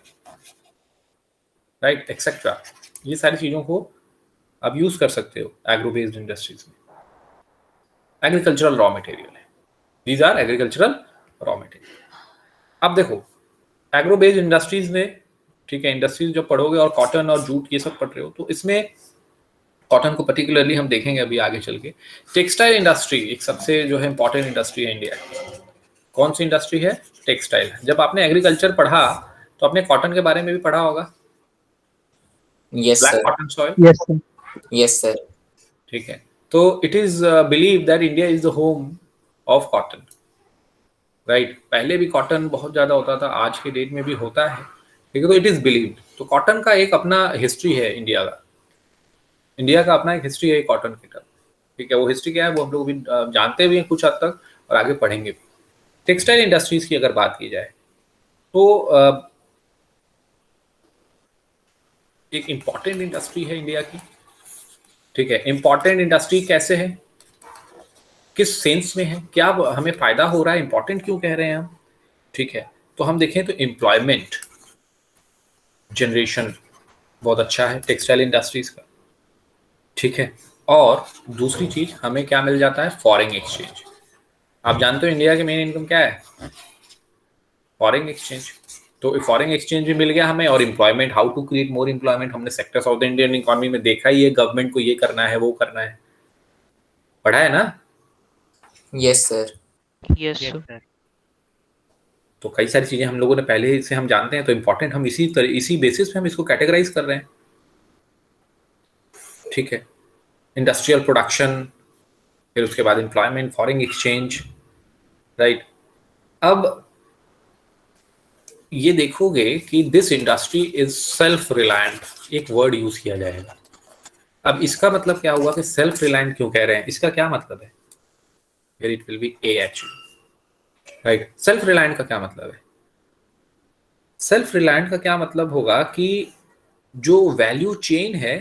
राइट, एक्सेट्रा। ये सारी चीजों को आप यूज कर सकते हो एग्रो बेस्ड इंडस्ट्रीज में। एग्रीकल्चरल रॉ मटेरियल है, these are agricultural raw material. अब देखो एग्रो बेस्ड इंडस्ट्रीज में, ठीक है, इंडस्ट्रीज जो पढ़ोगे और कॉटन और जूट ये सब पढ़ रहे हो, तो इसमें कॉटन को पर्टिकुलरली हम देखेंगे अभी आगे चल के। टेक्सटाइल इंडस्ट्री एक सबसे जो है इंपॉर्टेंट इंडस्ट्री है इंडिया की। कौन सी इंडस्ट्री है? टेक्सटाइल। जब आपने एग्रीकल्चर पढ़ा तो आपने कॉटन के बारे में भी पढ़ा होगा, yes black sir, cotton soil, yes sir. Yes sir, ठीक है। तो it is believe that India is the home of cotton, right. पहले भी कॉटन बहुत ज्यादा होता था, आज के डेट में भी होता है, ठीक है। तो इट इज बिलीव्ड, तो कॉटन का एक अपना हिस्ट्री है इंडिया का। इंडिया का अपना एक हिस्ट्री है कॉटन की तरफ, ठीक है। वो हिस्ट्री क्या है वो हम लोग भी जानते भी हैं कुछ हद तक और आगे पढ़ेंगे भी। टेक्सटाइल इंडस्ट्रीज की अगर बात की जाए तो एक इंपॉर्टेंट इंडस्ट्री है इंडिया की, ठीक है। इंपॉर्टेंट इंडस्ट्री कैसे है, किस सेंस में है, क्या हमें फायदा हो रहा है, इंपॉर्टेंट क्यों कह रहे हैं हम, ठीक है। तो हम देखें तो एम्प्लॉयमेंट जनरेशन बहुत अच्छा है टेक्सटाइल इंडस्ट्रीज का, ठीक है। और दूसरी चीज हमें क्या मिल जाता है, फॉरेन एक्सचेंज। आप जानते हो इंडिया की मेन इनकम क्या है, फॉरेन एक्सचेंज। तो फॉरेन एक्सचेंज भी मिल गया हमें, और employment, how to create more employment, हमने sectors of the Indian economy में देखा ही है, गवर्नमेंट को ये करना है वो करना है, पढ़ा है ना? Yes sir, yes yes sir. Sir. तो कई सारी चीजें हम लोगों ने पहले से हम जानते हैं, तो इम्पोर्टेंट हम इसी बेसिस पे हम इसको कैटेगराइज कर रहे हैं, ठीक है। इंडस्ट्रियल प्रोडक्शन, फिर उसके बाद एम्प्लॉयमेंट, फॉरेन एक्सचेंज, राइट। अब ये देखोगे कि this industry is self reliant, एक वर्ड यूज किया जाएगा। अब इसका मतलब क्या हुआ कि सेल्फ रिलायंट क्यों कह रहे हैं, इसका क्या मतलब है? Here it will be AH, right. Self reliant का क्या मतलब है? सेल्फ रिलायंट का क्या मतलब होगा कि जो वैल्यू चेन है,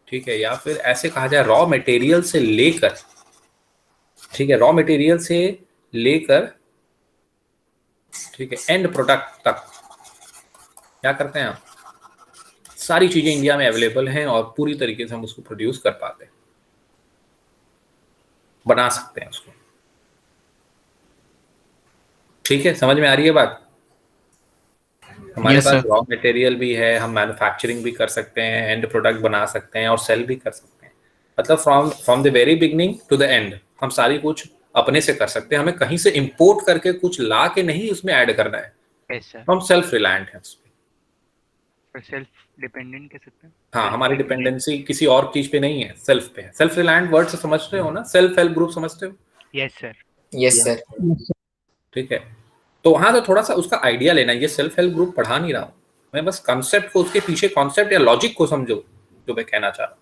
ठीक है, या फिर ऐसे कहा जाए रॉ मटेरियल से लेकर, ठीक है, रॉ मटेरियल से लेकर, ठीक है, एंड प्रोडक्ट तक क्या करते हैं आप, सारी चीजें इंडिया में अवेलेबल हैं और पूरी तरीके से हम उसको प्रोड्यूस कर पाते हैं, बना सकते हैं उसको, ठीक है। समझ में आ रही है बात? हमारे Yes, पास sir. रॉ मटेरियल भी है, हम मैन्युफैक्चरिंग भी कर सकते हैं, एंड प्रोडक्ट बना सकते हैं और सेल भी कर सकते हैं। मतलब from the very beginning to the end हम सारी कुछ अपने से कर सकते हैं, हमें कहीं से इंपोर्ट करके कुछ ला के नहीं उसमें ऐड करना है। Yes, sir. हम सेल्फ रिलायंट हैं उस पे। सेल्फ डिपेंडेंट कह सकते हैं। हाँ, हमारी डिपेंडेंसी किसी और चीज पे नहीं है, सेल्फ पे है। सेल्फ रिलायंट वर्ड से समझते हो ना, सेल्फ हेल्प ग्रुप समझते हो? Yes sir. Yes sir. ठीक है, तो वहां तो थोड़ा सा उसका आइडिया लेना। ये सेल्फ हेल्प ग्रुप पढ़ा नहीं रहा हूं मैं, बस कॉन्सेप्ट को, उसके पीछे कॉन्सेप्ट या लॉजिक को समझो जो मैं कहना चाह रहा हूं।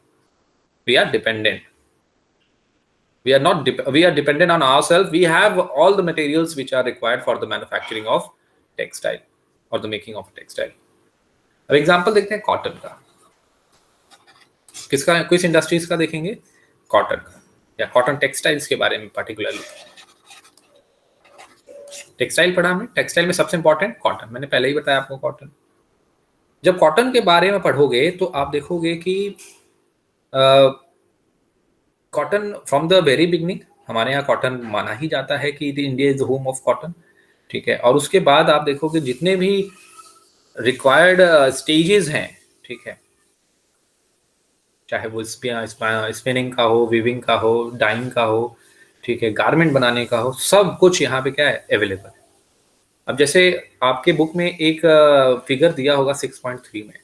We are dependent, we are not we are dependent on ourselves. We have all the materials which are required for the manufacturing of textile or the making of a textile. अब example देखते हैं cotton का। किसका? किस industries का देखेंगे? Cotton का, या कॉटन टेक्सटाइल्स के बारे में पर्टिकुलरली। टेक्सटाइल पढ़ा हमने, टेक्सटाइल में सबसे इंपॉर्टेंट कॉटन, मैंने पहले ही बताया आपको कॉटन। जब कॉटन के बारे में पढ़ोगे तो आप देखोगे कि cotton from the very beginning, हमारे यहाँ कॉटन माना ही जाता है कि India is the home of cotton, ठीक है। और उसके बाद आप देखोगे जितने भी रिक्वायर्ड स्टेजेस हैं, ठीक है, चाहे वो स्पिनिंग का हो, वीविंग का हो, डाइंग का हो, ठीक है, गारमेंट बनाने का हो, सब कुछ यहाँ पे क्या है, अवेलेबल है। अब जैसे आपके बुक में एक फिगर दिया होगा 6.3 में,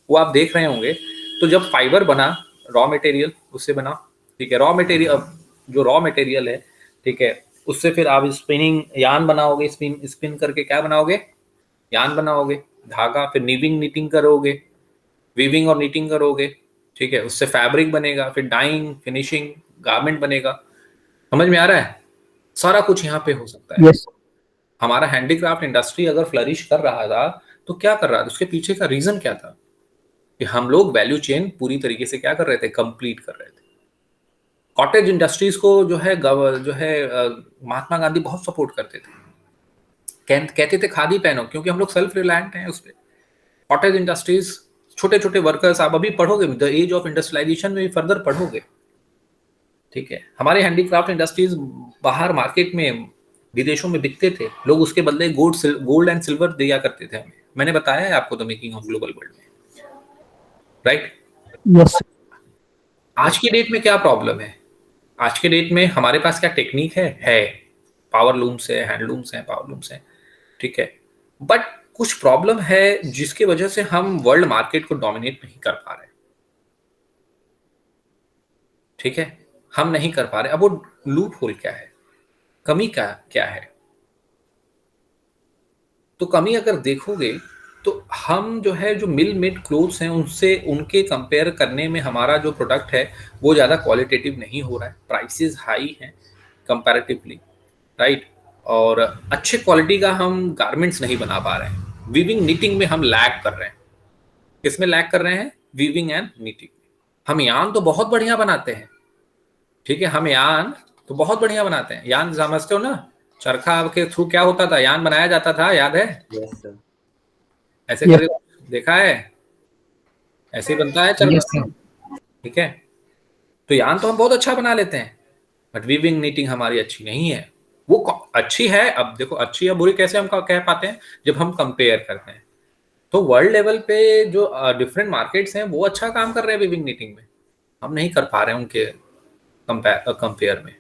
वो आप देख रहे होंगे। तो जब फाइबर बना, रॉ मटेरियल उससे बना, ठीक है, रॉ मटेरियल, जो रॉ मटेरियल है, ठीक है, उससे फिर आप स्पिनिंग यार्न बनाओगे, स्पिन करके क्या बनाओगे, यार्न बनाओगे, धागा, फिर नीविंग नीटिंग करोगे, वीविंग और नीटिंग करोगे, ठीक है, उससे फैब्रिक बनेगा, फिर डाइंग, फिनिशिंग, गारमेंट बनेगा। समझ में आ रहा है? सारा कुछ यहाँ पे हो सकता है। यस। हमारा हैंडीक्राफ्ट इंडस्ट्री अगर फ्लरिश कर रहा था तो क्या कर रहा था, उसके पीछे का रीजन क्या था कि हम लोग वैल्यू चेन पूरी तरीके से क्या कर रहे थे, कंप्लीट कर रहे थे। कॉटेज इंडस्ट्रीज को जो है महात्मा गांधी बहुत सपोर्ट करते थे, कहते थे खादी पहनो, क्योंकि हम लोग सेल्फ रिलायंट हैं उस पर। कॉटेज इंडस्ट्रीज, छोटे छोटे वर्कर्स, आप अभी पढ़ोगे द एज ऑफ इंडस्ट्रियलाइजेशन में भी फर्दर पढ़ोगे, ठीक है। हमारे हैंडीक्राफ्ट इंडस्ट्रीज बाहर मार्केट में, विदेशों में बिकते थे, लोग उसके बदले गोल्ड एंड सिल्वर दिया करते थे हमें। मैंने बताया है आपको the making of global world में, राइट? यस। आज की डेट में क्या प्रॉब्लम है? आज के डेट में हमारे पास क्या टेक्निक है पावर लूम्स है, हैंडलूम्स हैं, पावर लूम्स हैं, ठीक है, बट कुछ प्रॉब्लम है जिसकी वजह से हम वर्ल्ड मार्केट को डोमिनेट नहीं कर पा रहे, ठीक है, हम नहीं कर पा रहे। अब वो लूप होल क्या है, कमी क्या है? तो कमी अगर देखोगे तो हम जो है, जो मिल मेड क्लोथ्स हैं, उनसे, उनके कंपेयर करने में हमारा जो प्रोडक्ट है वो ज़्यादा क्वालिटेटिव नहीं हो रहा है, प्राइसेस हाई हैं कंपैरेटिवली, राइट? और अच्छे क्वालिटी का हम गारमेंट्स नहीं बना पा रहे हैं। वीविंग नीटिंग में हम लैग कर रहे हैं। किसमें लैग कर रहे हैं? Weaving and knitting. हम यान तो बहुत बढ़िया बनाते हैं, ठीक है, हम यान तो बहुत बढ़िया बनाते हैं। यान समझते हो ना, चरखा के थ्रू क्या होता था, यान बनाया जाता था, याद है? Yes sir. ऐसे करके देखा है, ऐसे ही बनता है चरखा, ठीक है। तो यान तो हम बहुत अच्छा बना लेते हैं, बट वीविंग नीटिंग हमारी अच्छी नहीं है। वो अच्छी है, अब देखो अच्छी या बुरी कैसे हम कह पाते हैं, जब हम कंपेयर करते हैं। तो वर्ल्ड लेवल पे जो डिफरेंट मार्केट्स हैं वो अच्छा काम कर रहे हैं वीविंग नीटिंग में, हम नहीं कर पा रहे हैं उनके कंपेयर में।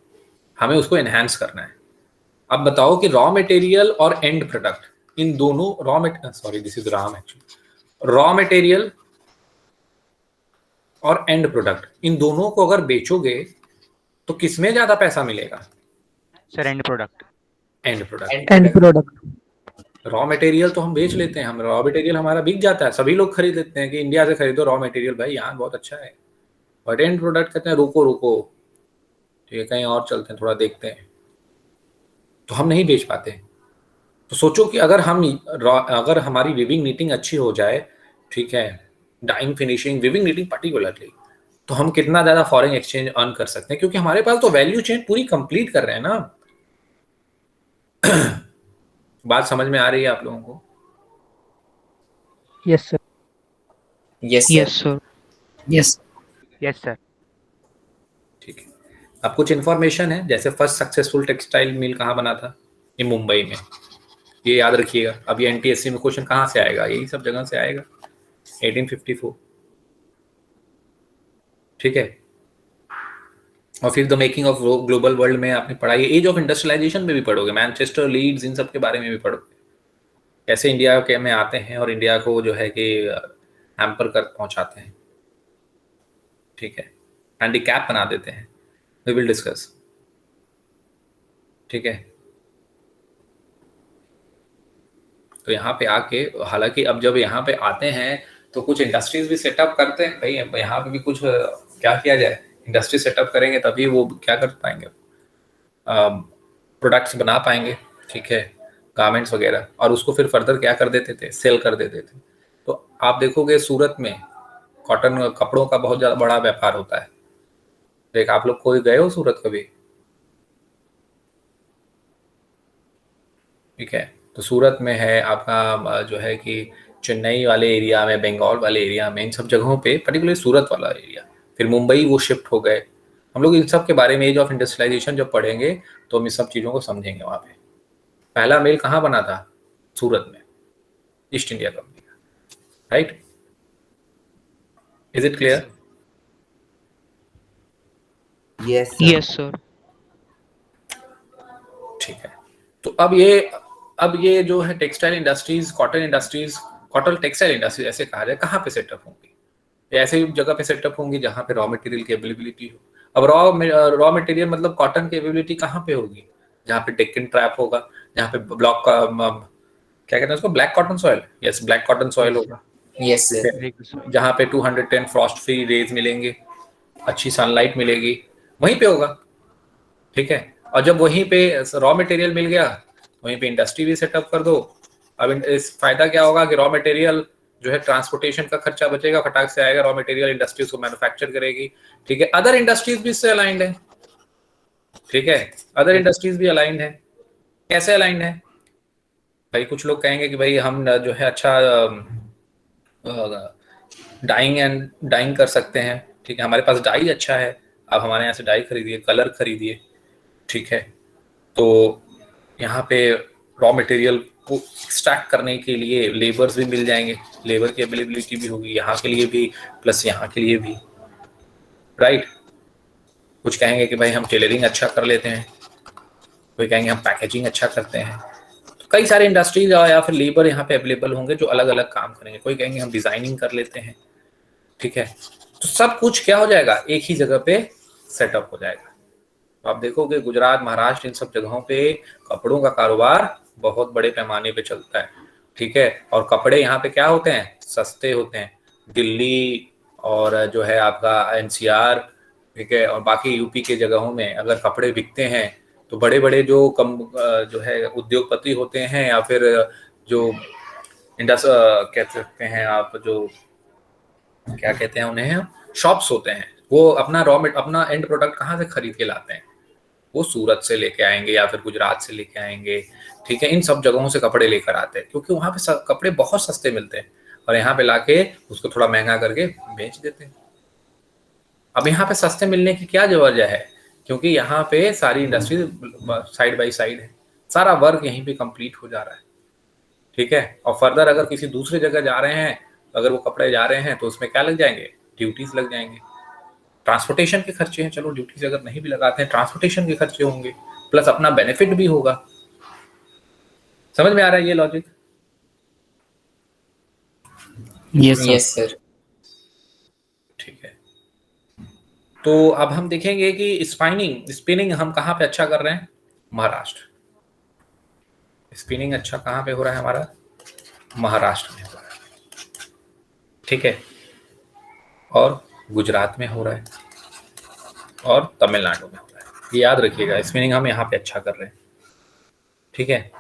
हमें उसको एनहांस करना है। अब बताओ कि रॉ मटेरियल और एंड प्रोडक्ट इन दोनों sorry this is Ram actually, raw material और एंड प्रोडक्ट इन दोनों को अगर बेचोगे तो किसमें ज्यादा पैसा मिलेगा? Sir and product. And product. And product. Raw material तो हम बेच लेते हैं, हम रॉ मटेरियल हमारा बिक जाता है, सभी लोग खरीद लेते हैं कि इंडिया से खरीदो रॉ मटेरियल, भाई यहाँ बहुत अच्छा है। बट एंड प्रोडक्ट कहते हैं रुको रुको, ठीक है कहीं और चलते हैं, थोड़ा देखते हैं, तो हम नहीं बेच पाते। तो सोचो कि अगर हमारी विविंग नीटिंग अच्छी हो जाए, ठीक है, dyeing finishing weaving knitting particularly, तो हम कितना ज्यादा फॉरेन एक्सचेंज अर्न कर सकते हैं, क्योंकि हमारे पास तो वैल्यू चेन पूरी कंप्लीट कर रहे हैं ना। बात समझ में आ रही है आप लोगों को? Yes sir. Yes yes sir. Sir. Yes. Yes sir. ठीक है, अब कुछ इन्फॉर्मेशन है, जैसे फर्स्ट सक्सेसफुल टेक्सटाइल मिल कहाँ बना था? ये मुंबई में, ये याद रखिएगा। अब ये एनटीएससी में क्वेश्चन कहाँ से आएगा? यही सब जगह से आएगा, 1854, ठीक है। और फिर the making of global world में आपने पढ़ा, एज ऑफ इंडस्ट्रियलाइजेशन में भी पढ़ोगे, मैनचेस्टर, लीड्स, इन सब के बारे में भी पढ़ोगे, कैसे इंडिया के में आते हैं और इंडिया को जो है कि हैम्पर कर पहुंचाते हैं, ठीक है, हैंडीकैप बना देते हैं। वी विल डिस्कस, ठीक है। तो यहाँ पे आके, हालांकि अब जब यहाँ पे आते हैं तो कुछ इंडस्ट्रीज भी सेटअप करते हैं, भाई यहाँ पे भी कुछ क्या किया जाए, इंडस्ट्री सेटअप करेंगे तभी वो क्या कर पाएंगे, प्रोडक्ट्स बना पाएंगे, ठीक है, गारमेंट्स वगैरह, और उसको फिर फर्दर क्या कर देते थे, सेल कर देते थे। तो आप देखोगे सूरत में कॉटन कपड़ों का बहुत ज़्यादा बड़ा व्यापार होता है। देख, आप लोग कोई गए हो सूरत कभी? ठीक है, तो सूरत में है आपका जो है कि चेन्नई वाले एरिया में, बंगाल वाले एरिया में, इन सब जगहों पे, पर्टिकुलरली सूरत वाला एरिया, फिर मुंबई वो शिफ्ट हो गए। हम लोग इन सब के बारे में एज ऑफ इंडस्ट्रियलाइजेशन जब पढ़ेंगे तो हम इस सब चीज़ों को समझेंगे। वहाँ पे पहला मिल कहाँ बना था? सूरत में, ईस्ट इंडिया कंपनी का, right? Is it clear? Yes yes sir. ठीक है, तो अब ये जो है textile industries, cotton industries, cotton textile industries ऐसे कहा जाए, कहाँ पे सेटअप होंगी? ऐसे जगह पे सेटअप होंगी जहाँ पे रॉ मटेरियल की अवेलेबिलिटी हो। अब रॉ मटेरियल मतलब कॉटन की अवेलेबिलिटी कहाँ पे होगी? जहाँ पे डेक्कन ट्रैप होगा, जहाँ पे ब्लॉक का क्या कहते हैं उसको, black cotton soil, yes black cotton soil होगा, यस ठीक सर। है, जहाँ पे 210 फ्रॉस्ट फ्री रेज मिलेंगे, अच्छी सनलाइट मिलेगी, वहीं पे होगा, ठीक है। और जब वहीं पे रॉ मटेरियल मिल गया, वहीं पे इंडस्ट्री भी सेटअप कर दो। अब इस फायदा क्या होगा कि रॉ मटेरियल जो है, ट्रांसपोर्टेशन का खर्चा बचेगा, फटाक से आएगा रॉ मटेरियल, इंडस्ट्रीज को मैन्युफैक्चर करेगी, ठीक है। अदर इंडस्ट्रीज भी इससे अलाइंड है, ठीक है, अदर इंडस्ट्रीज भी अलाइंड है। कैसे अलाइंड है भाई? कुछ लोग कहेंगे कि भाई हम जो है अच्छा डाइंग कर सकते हैं, ठीक है, हमारे पास डाई अच्छा है, आप हमारे यहाँ से डाई खरीदिए, कलर खरीदिए, ठीक है। तो यहाँ पे रॉ मटेरियल को एक्सट्रैक्ट करने के लिए लेबर्स भी मिल जाएंगे, लेबर की अवेलेबिलिटी भी होगी यहाँ के लिए भी प्लस यहाँ के लिए भी, राइट। कुछ कहेंगे कि भाई हम टेलरिंग अच्छा कर लेते हैं, कोई कहेंगे हम पैकेजिंग अच्छा करते हैं। तो कई सारे इंडस्ट्रीज या फिर लेबर यहाँ पे अवेलेबल होंगे जो अलग अलग काम करेंगे। कोई कहेंगे हम डिजाइनिंग कर लेते हैं, ठीक है। तो सब कुछ क्या हो जाएगा, एक ही जगह पे सेटअप हो जाएगा। तो आप देखोगे गुजरात, महाराष्ट्र, इन सब जगहों पे कपड़ों का कारोबार बहुत बड़े पैमाने पे चलता है, ठीक है। और कपड़े यहाँ पे क्या होते हैं, सस्ते होते हैं। दिल्ली और जो है आपका एनसीआर, ठीक है, और बाकी यूपी के जगहों में अगर कपड़े बिकते हैं तो बड़े बड़े जो है उद्योगपति होते हैं, या फिर जो कह सकते हैं आप, जो क्या कहते हैं उन्हें, शॉप्स होते हैं, वो अपना एंड प्रोडक्ट कहाँ से खरीद के लाते हैं? वो सूरत से लेके आएंगे या फिर गुजरात से लेके आएंगे, ठीक है। इन सब जगहों से कपड़े लेकर आते हैं क्योंकि वहाँ पे कपड़े बहुत सस्ते मिलते हैं, और यहाँ पे लाके उसको थोड़ा महंगा करके बेच देते हैं। अब यहाँ पे सस्ते मिलने की क्या वजह है? क्योंकि यहाँ पे सारी इंडस्ट्री साइड बाई साइड है, सारा वर्क यहीं पे कंप्लीट हो जा रहा है, ठीक है। और फर्दर अगर किसी दूसरी जगह जा रहे हैं, अगर वो कपड़े जा रहे हैं तो उसमें क्या लग जाएंगे, ड्यूटीज लग जाएंगे, ट्रांसपोर्टेशन के खर्चे हैं, चलो ड्यूटीज अगर नहीं भी लगाते हैं, ट्रांसपोर्टेशन के खर्चे होंगे, प्लस अपना बेनिफिट भी होगा, समझ में आ रहा है ये लॉजिक? Yes sir. ठीक है, तो अब हम देखेंगे कि स्पिनिंग हम कहाँ पे अच्छा कर रहे हैं? महाराष्ट्र। स्पिनिंग अच्छा कहाँ पे हो रहा है हमारा? महाराष्ट्र में हो रहा है, ठीक है, और गुजरात में हो रहा है, और तमिलनाडु में हो रहा है। ये याद रखिएगा, स्पिनिंग हम यहाँ पे अच्छा कर रहे हैं, ठीक है।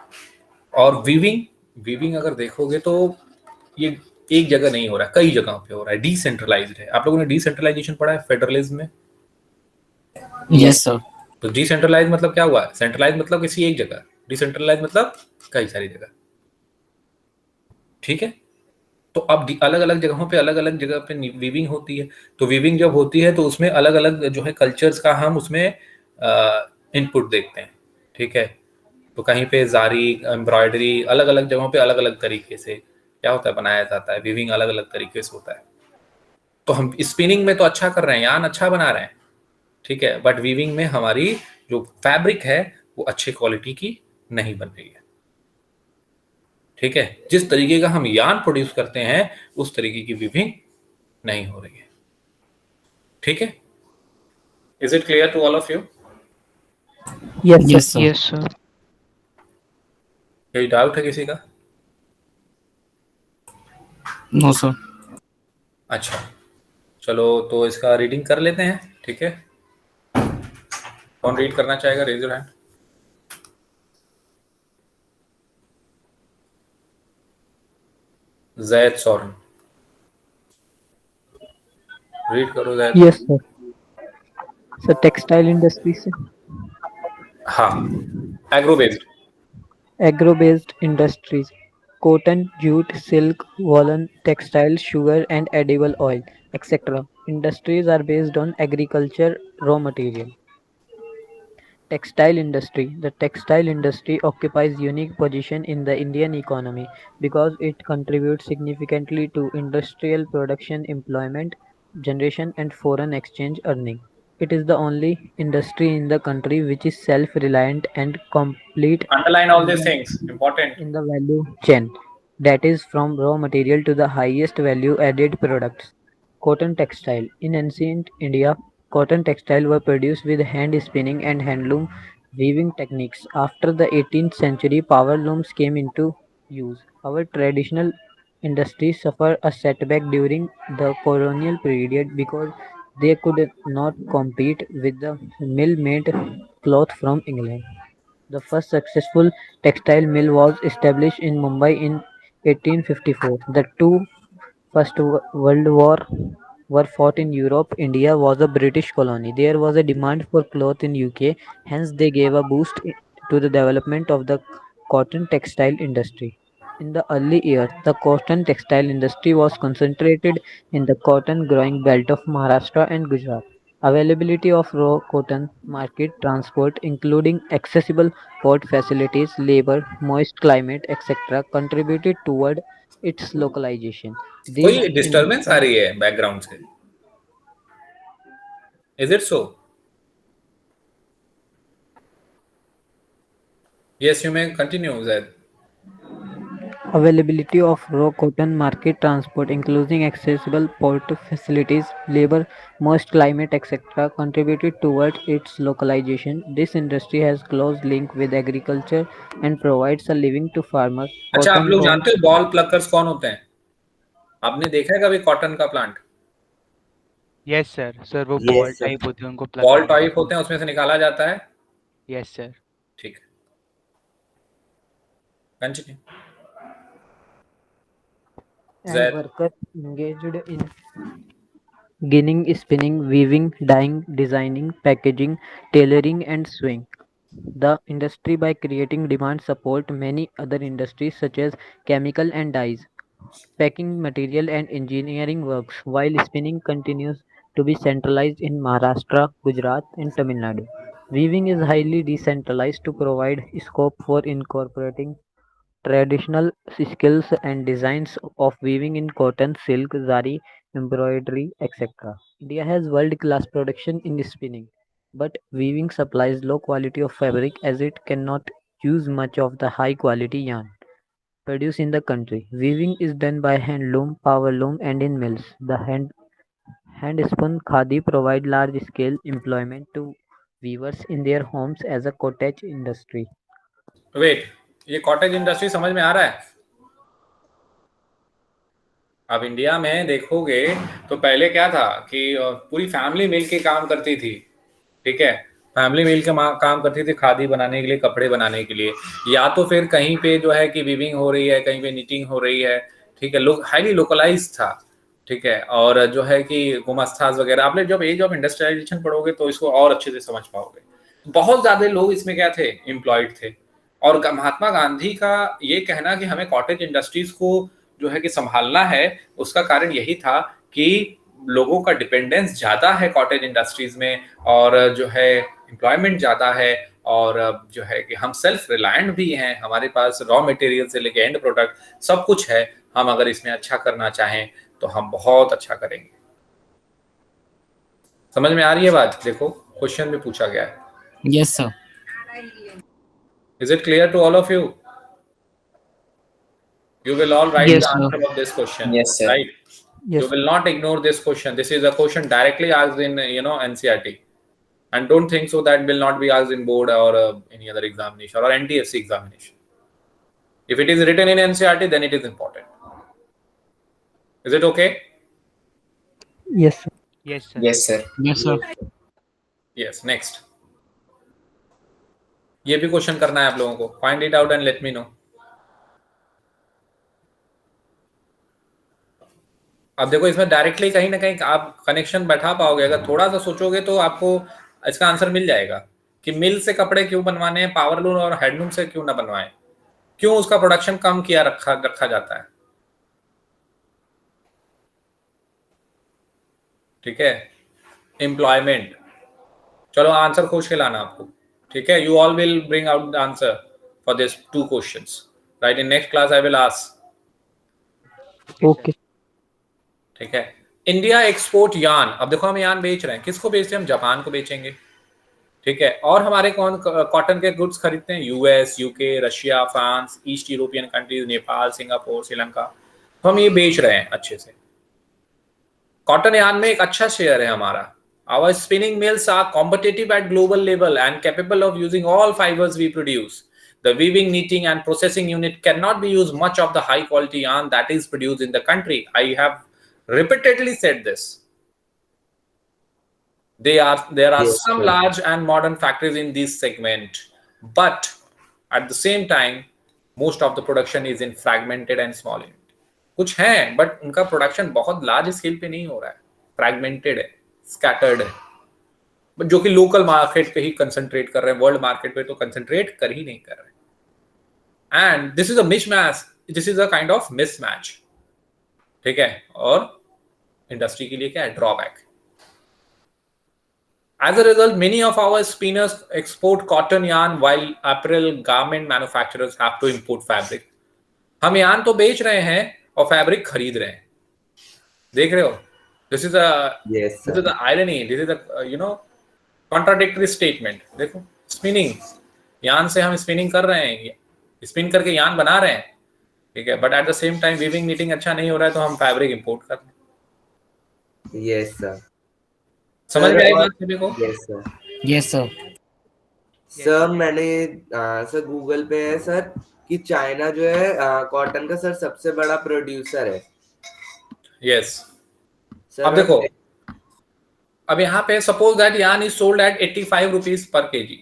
और वीविंग अगर देखोगे तो ये एक जगह नहीं हो रहा है, कई जगहों पे हो रहा है, डिसेंट्रलाइज्ड है। आप लोगों ने डिसेंट्रलाइजेशन पढ़ा है फेडरलिज्म में? Yes sir. तो डिसेंट्रलाइज मतलब क्या हुआ? सेंट्रलाइज मतलब किसी एक जगह, डिसेंट्रलाइज मतलब कई सारी जगह, ठीक है। तो अब अलग अलग जगहों पे अलग अलग जगह पे वीविंग होती है। तो वीविंग जब होती है तो उसमें अलग अलग जो है कल्चर्स का हम उसमें इनपुट देखते हैं, ठीक है। तो कहीं पे जारी एम्ब्रॉयडरी अलग अलग जगहों पे अलग अलग तरीके से क्या होता है, बनाया जाता है। वीविंग अलग अलग तरीके से होता है। तो हम स्पिनिंग में तो अच्छा कर रहे हैं, यान अच्छा बना रहे हैं, ठीक है, बट वीविंग में हमारी जो फैब्रिक है वो अच्छी क्वालिटी की नहीं बन रही है, ठीक है। जिस तरीके का हम यान प्रोड्यूस करते हैं उस तरीके की वीविंग नहीं हो रही है, ठीक है। Is it clear to all of you? Yes sir. कोई डाउट है किसी का? No sir. अच्छा, चलो तो इसका रीडिंग कर लेते हैं, ठीक है। कौन रीड करना चाहेगा? Raise your hand. Zaid Sauran, read करो Zaid. Yes sir. Sir textile industry से। हाँ, agro based. Agro based industries, cotton, jute, silk, woolen, textile, sugar and edible oil, etc. Industries are based on agriculture raw material. Textile industry. The textile industry occupies unique position in the Indian economy because it contributes significantly to industrial production, employment generation and foreign exchange earning. It is the only industry in the country which is self-reliant and complete underline all this things, important. in the value chain, that is from raw material to the highest value added products. Cotton textile. In ancient India, cotton textile were produced with hand spinning and handloom weaving techniques. After the 18th century, power looms came into use. Our traditional industries suffered a setback during the colonial period because they could not compete with the mill-made cloth from England. The first successful textile mill was established in Mumbai in 1854. The two First World War were fought in Europe. India was a British colony. There was a demand for cloth in UK, hence they gave a boost to the development of the cotton textile industry. In the early years, the cotton textile industry was concentrated in the cotton growing belt of Maharashtra and Gujarat. Availability of raw cotton, market, transport, including accessible port facilities, labor, moist climate, etc., contributed toward its localization. These कोई disturbance आ रही है background से? Is it so? Yes, you may continue Zaid. availability of raw cotton, market, transport, including accessible port facilities, labor, moist climate, etc., contributed towards its localization. This industry has close link with agriculture and provides a living to farmers. अच्छा, आप Cotton लोग ball. जानते हो ball pluckers कौन होते हैं? आपने देखा है कभी कॉटन का प्लांट? Yes sir. सर वो Yes, बॉल sir. टाइप होते हैं, उनको प्लग बॉल करना टाइप पड़ता होते हैं, उसमें से निकाला जाता है। है। Yes sir. ठीक है, continue. And Zaid. workers engaged in ginning, spinning, weaving, dyeing, designing, packaging, tailoring, and sewing. The industry, by creating demand, support many other industries such as chemical and dyes, packing material and engineering works, while spinning continues to be centralized in Maharashtra, Gujarat, and Tamil Nadu. Weaving is highly decentralized to provide scope for incorporating traditional skills and designs of weaving in cotton, silk, zari, embroidery, etc. India has world-class production in spinning, but weaving supplies low quality of fabric as it cannot use much of the high quality yarn produced in the country. Weaving is done by hand loom, power loom, and in mills. The hand spun khadi provide large scale employment to weavers in their homes as a cottage industry. Wait, ये cottage industry समझ में आ रहा है? अब India में देखोगे तो पहले क्या था कि पूरी फैमिली मिल के काम करती थी, ठीक है, फैमिली मिल के काम करती थी खादी बनाने के लिए, कपड़े बनाने के लिए, या तो फिर कहीं पे जो है कि वीविंग हो रही है, कहीं पे निटिंग हो रही है, ठीक है, हाईली लोकलाइज था, ठीक है, और जो है कि गुमस्ताज वगैरह, आपने जब एज ऑफ इंडस्ट्रियलाइजेशन पढ़ोगे तो इसको और अच्छे से समझ पाओगे। बहुत ज्यादा लोग इसमें क्या थे, एम्प्लॉयड थे। और महात्मा गांधी का ये कहना कि हमें कॉटेज इंडस्ट्रीज को जो है कि संभालना है, उसका कारण यही था कि लोगों का डिपेंडेंस ज्यादा है कॉटेज इंडस्ट्रीज में, और जो है एम्प्लॉयमेंट ज्यादा है, और जो है कि हम सेल्फ रिलायंट भी हैं, हमारे पास रॉ मटेरियल से लेके एंड प्रोडक्ट सब कुछ है। हम अगर इसमें अच्छा करना चाहें तो हम बहुत अच्छा करेंगे। समझ में आ रही है बात? देखो क्वेश्चन में पूछा गया है। Yes sir. Is it clear to all of you? You will all write Yes, the sir. answer of this question. Yes, sir. Right? Yes. You will not ignore this question. This is a question directly asked in NCERT, and don't think so that will not be asked in board or any other examination or NTSC examination. If it is written in NCERT, then it is important. Is it okay? Yes, sir. Yes, sir. Yes, sir. Yes sir. Yes. Next. ये भी question करना है आप लोगों को। Find it out and let me know. अब देखो इसमें डायरेक्टली कहीं ना कहीं आप कनेक्शन बैठा पाओगे, अगर थोड़ा सा सोचोगे तो आपको इसका आंसर मिल जाएगा कि मिल से कपड़े क्यों बनवाने हैं, पावरलूम और हैंडलूम से क्यों ना बनवाएं, क्यों उसका प्रोडक्शन कम किया रखा जाता है। ठीक है, एम्प्लॉयमेंट। चलो आंसर खोज के लाना आपको, ठीक है। You all will bring out the answer for this 2 questions, right? In next class I will ask. Okay. ठीक है। India export yarn. अब देखो हम यार्न बेच रहे हैं, किसको बेच रहे हैं? हम जापान को बेचेंगे, ठीक है। और हमारे कौन कॉटन के गुड्स खरीदते हैं? US, UK, Russia, France, east European countries, Nepal, Singapore, Sri Lanka. तो हम ये बेच रहे हैं अच्छे से। कॉटन यार्न में एक अच्छा शेयर है हमारा। Our spinning mills are competitive at global level and capable of using all fibers we produce. The weaving, knitting, and processing unit cannot be used much of the high quality yarn that is produced in the country. I have repeatedly said this. There are Yes, some sir. large and modern factories in this segment, but at the same time, most of the production is in fragmented and small unit. कुछ हैं but उनका production बहुत large scale पे नहीं हो रहा है, fragmented है, स्कैटर्ड है, जो कि लोकल मार्केट पे ही कंसंट्रेट कर रहे हैं, वर्ल्ड मार्केट पे तो कंसंट्रेट कर ही नहीं कर रहे। And this is a mismatch, this is a kind of mismatch, ठीक है। और इंडस्ट्री के लिए क्या है? Drawback. As a result, many of our spinners export cotton yarn while apparel garment manufacturers have to import fabric. हम yarn तो बेच रहे हैं और फैब्रिक खरीद रहे हैं, देख रहे हो? This is a Yes, this sir. is the irony. This is a contradictory statement. देखो, स्पिनिंग, यार्न से हम स्पिनिंग कर रहे हैं, स्पिन करके यार्न बना रहे हैं, ठीक है, but at the same time weaving knitting अच्छा नहीं हो रहा है तो हम फैब्रिक इंपोर्ट कर रहे हैं। Yes, sir. समझ Sir, में आई और- बात सभी को? Yes, sir. Yes sir. Sir मैंने सर गूगल पे है सर कि चाइना जो है कॉटन का सर सबसे बड़ा प्रोड्यूसर है यस। सर। अब देखो, अब यहाँ पे suppose that yarn is sold at 85 rupees per kg.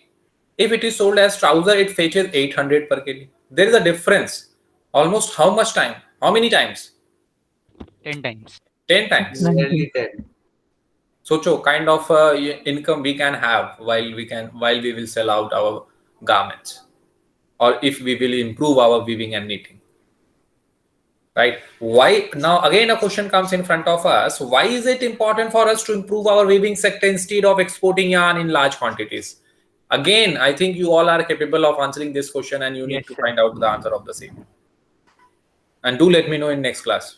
If it is sold as trouser, it fetches 800 per kg. There is a difference. Almost how much time? How many times? 10 times. 10 times. Nearly 10. सोचो kind of income we can have while we will sell out our garments, or if we will improve our weaving and knitting. Right? Why now again a question comes in front of us? Why is it important for us to improve our weaving sector instead of exporting yarn in large quantities? Again, I think you all are capable of answering this question, and you need Yes, to sir. find out the answer of the same. And do let me know in next class.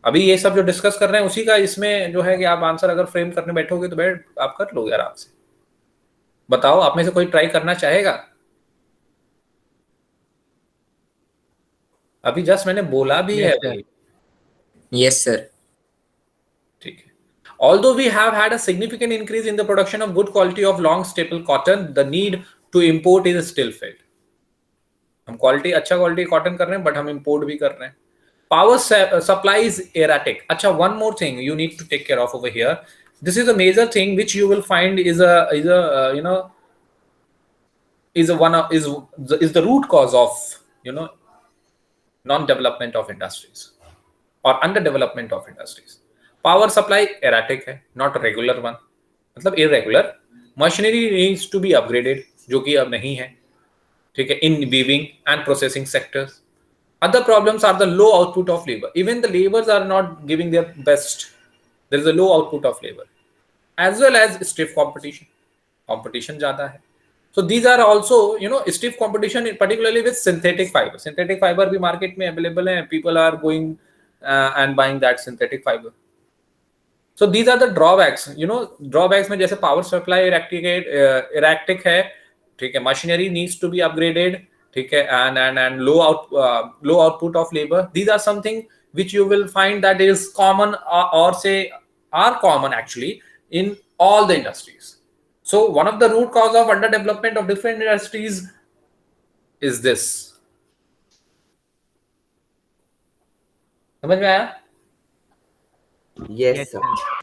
अभी ये सब जो discuss कर रहे हैं उसी का इसमें जो है कि आप आंसर अगर फ्रेम करने बैठोगे तो आप कर लोगे आराम से। बताओ, आप में से कोई ट्राई करना चाहेगा? अभी जस्ट मैंने बोला भी है Yes, sir. भाई, Yes, sir. ठीक है. Although we have had a significant increase in the production of good quality of long staple cotton, the need to import is still felt. हम क्वालिटी अच्छा क्वालिटी कॉटन कर रहे हैं, but हम import भी कर रहे हैं. Power supply is erratic. अच्छा, one more thing you need to take care of over here. This is a major thing which you will find is a you know is a one of, is the root cause of, you know, non-development of industries or underdevelopment of industries. Power supply erratic है, not regular one. मतलब irregular. Machinery needs to be upgraded, जो कि अब नहीं है, ठीक है, in weaving and processing sectors. Other problems are the low output of labor. Even the laborers are not giving their best. There is a low output of labor, as well as stiff competition. Competition ज़्यादा है. So these are also, you know, stiff competition, particularly with synthetic fiber. Synthetic fiber भी market में available है. People are going and buying that synthetic fiber. So these are the drawbacks. You know, drawbacks में जैसे power supply erratic है, ठीक है, machinery needs to be upgraded, ठीक है, and low output of labor. These are something which you will find that is common, or say are common actually in all the industries. So one of the root cause of underdevelopment of different industries is this. समझ में आया? Yes, Yes, sir. sir.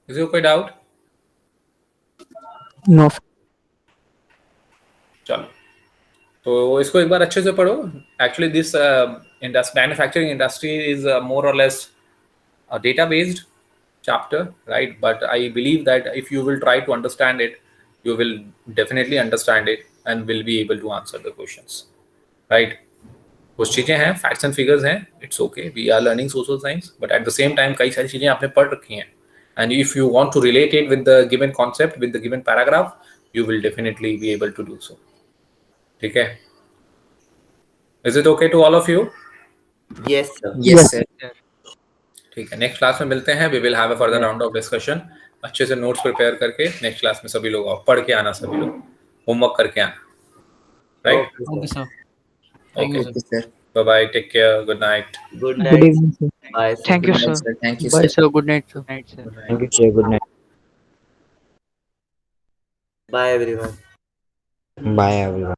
किसी को कोई doubt? No. चलो, तो इसको एक बार अच्छे से पढ़ो. Actually this manufacturing industry is more और less data based chapter, right? But I believe that if you will try to understand it, you will definitely understand it and will be able to answer the questions, right? कुछ चीजें हैं, facts and figures हैं, it's okay, we are learning social science, but at the same time कई सारी चीजें आपने पढ़ रखी हैं, and if you want to relate it with the given concept, with the given paragraph, you will definitely be able to do so. ठीक है? Is it okay to all of you? Yes, sir. Yes, sir. ठीक है, next class में मिलते हैं. We will have a further round of discussion. अच्छे से notes prepare करके नेक्स्ट क्लास में सभी लोग आओ, पढ़ के आना, सभी लोग होमवर्क करके आना, right? Okay sir. Okay, Okay, sir. Bye bye, take care, good night. Good Good night. evening, sir. Bye, sir. Thank you, Good sir. night, sir. Thank you, Bye, sir. sir. Good night, sir. Right, sir. Thank you, sir. Good night. Bye, everyone. Bye, everyone.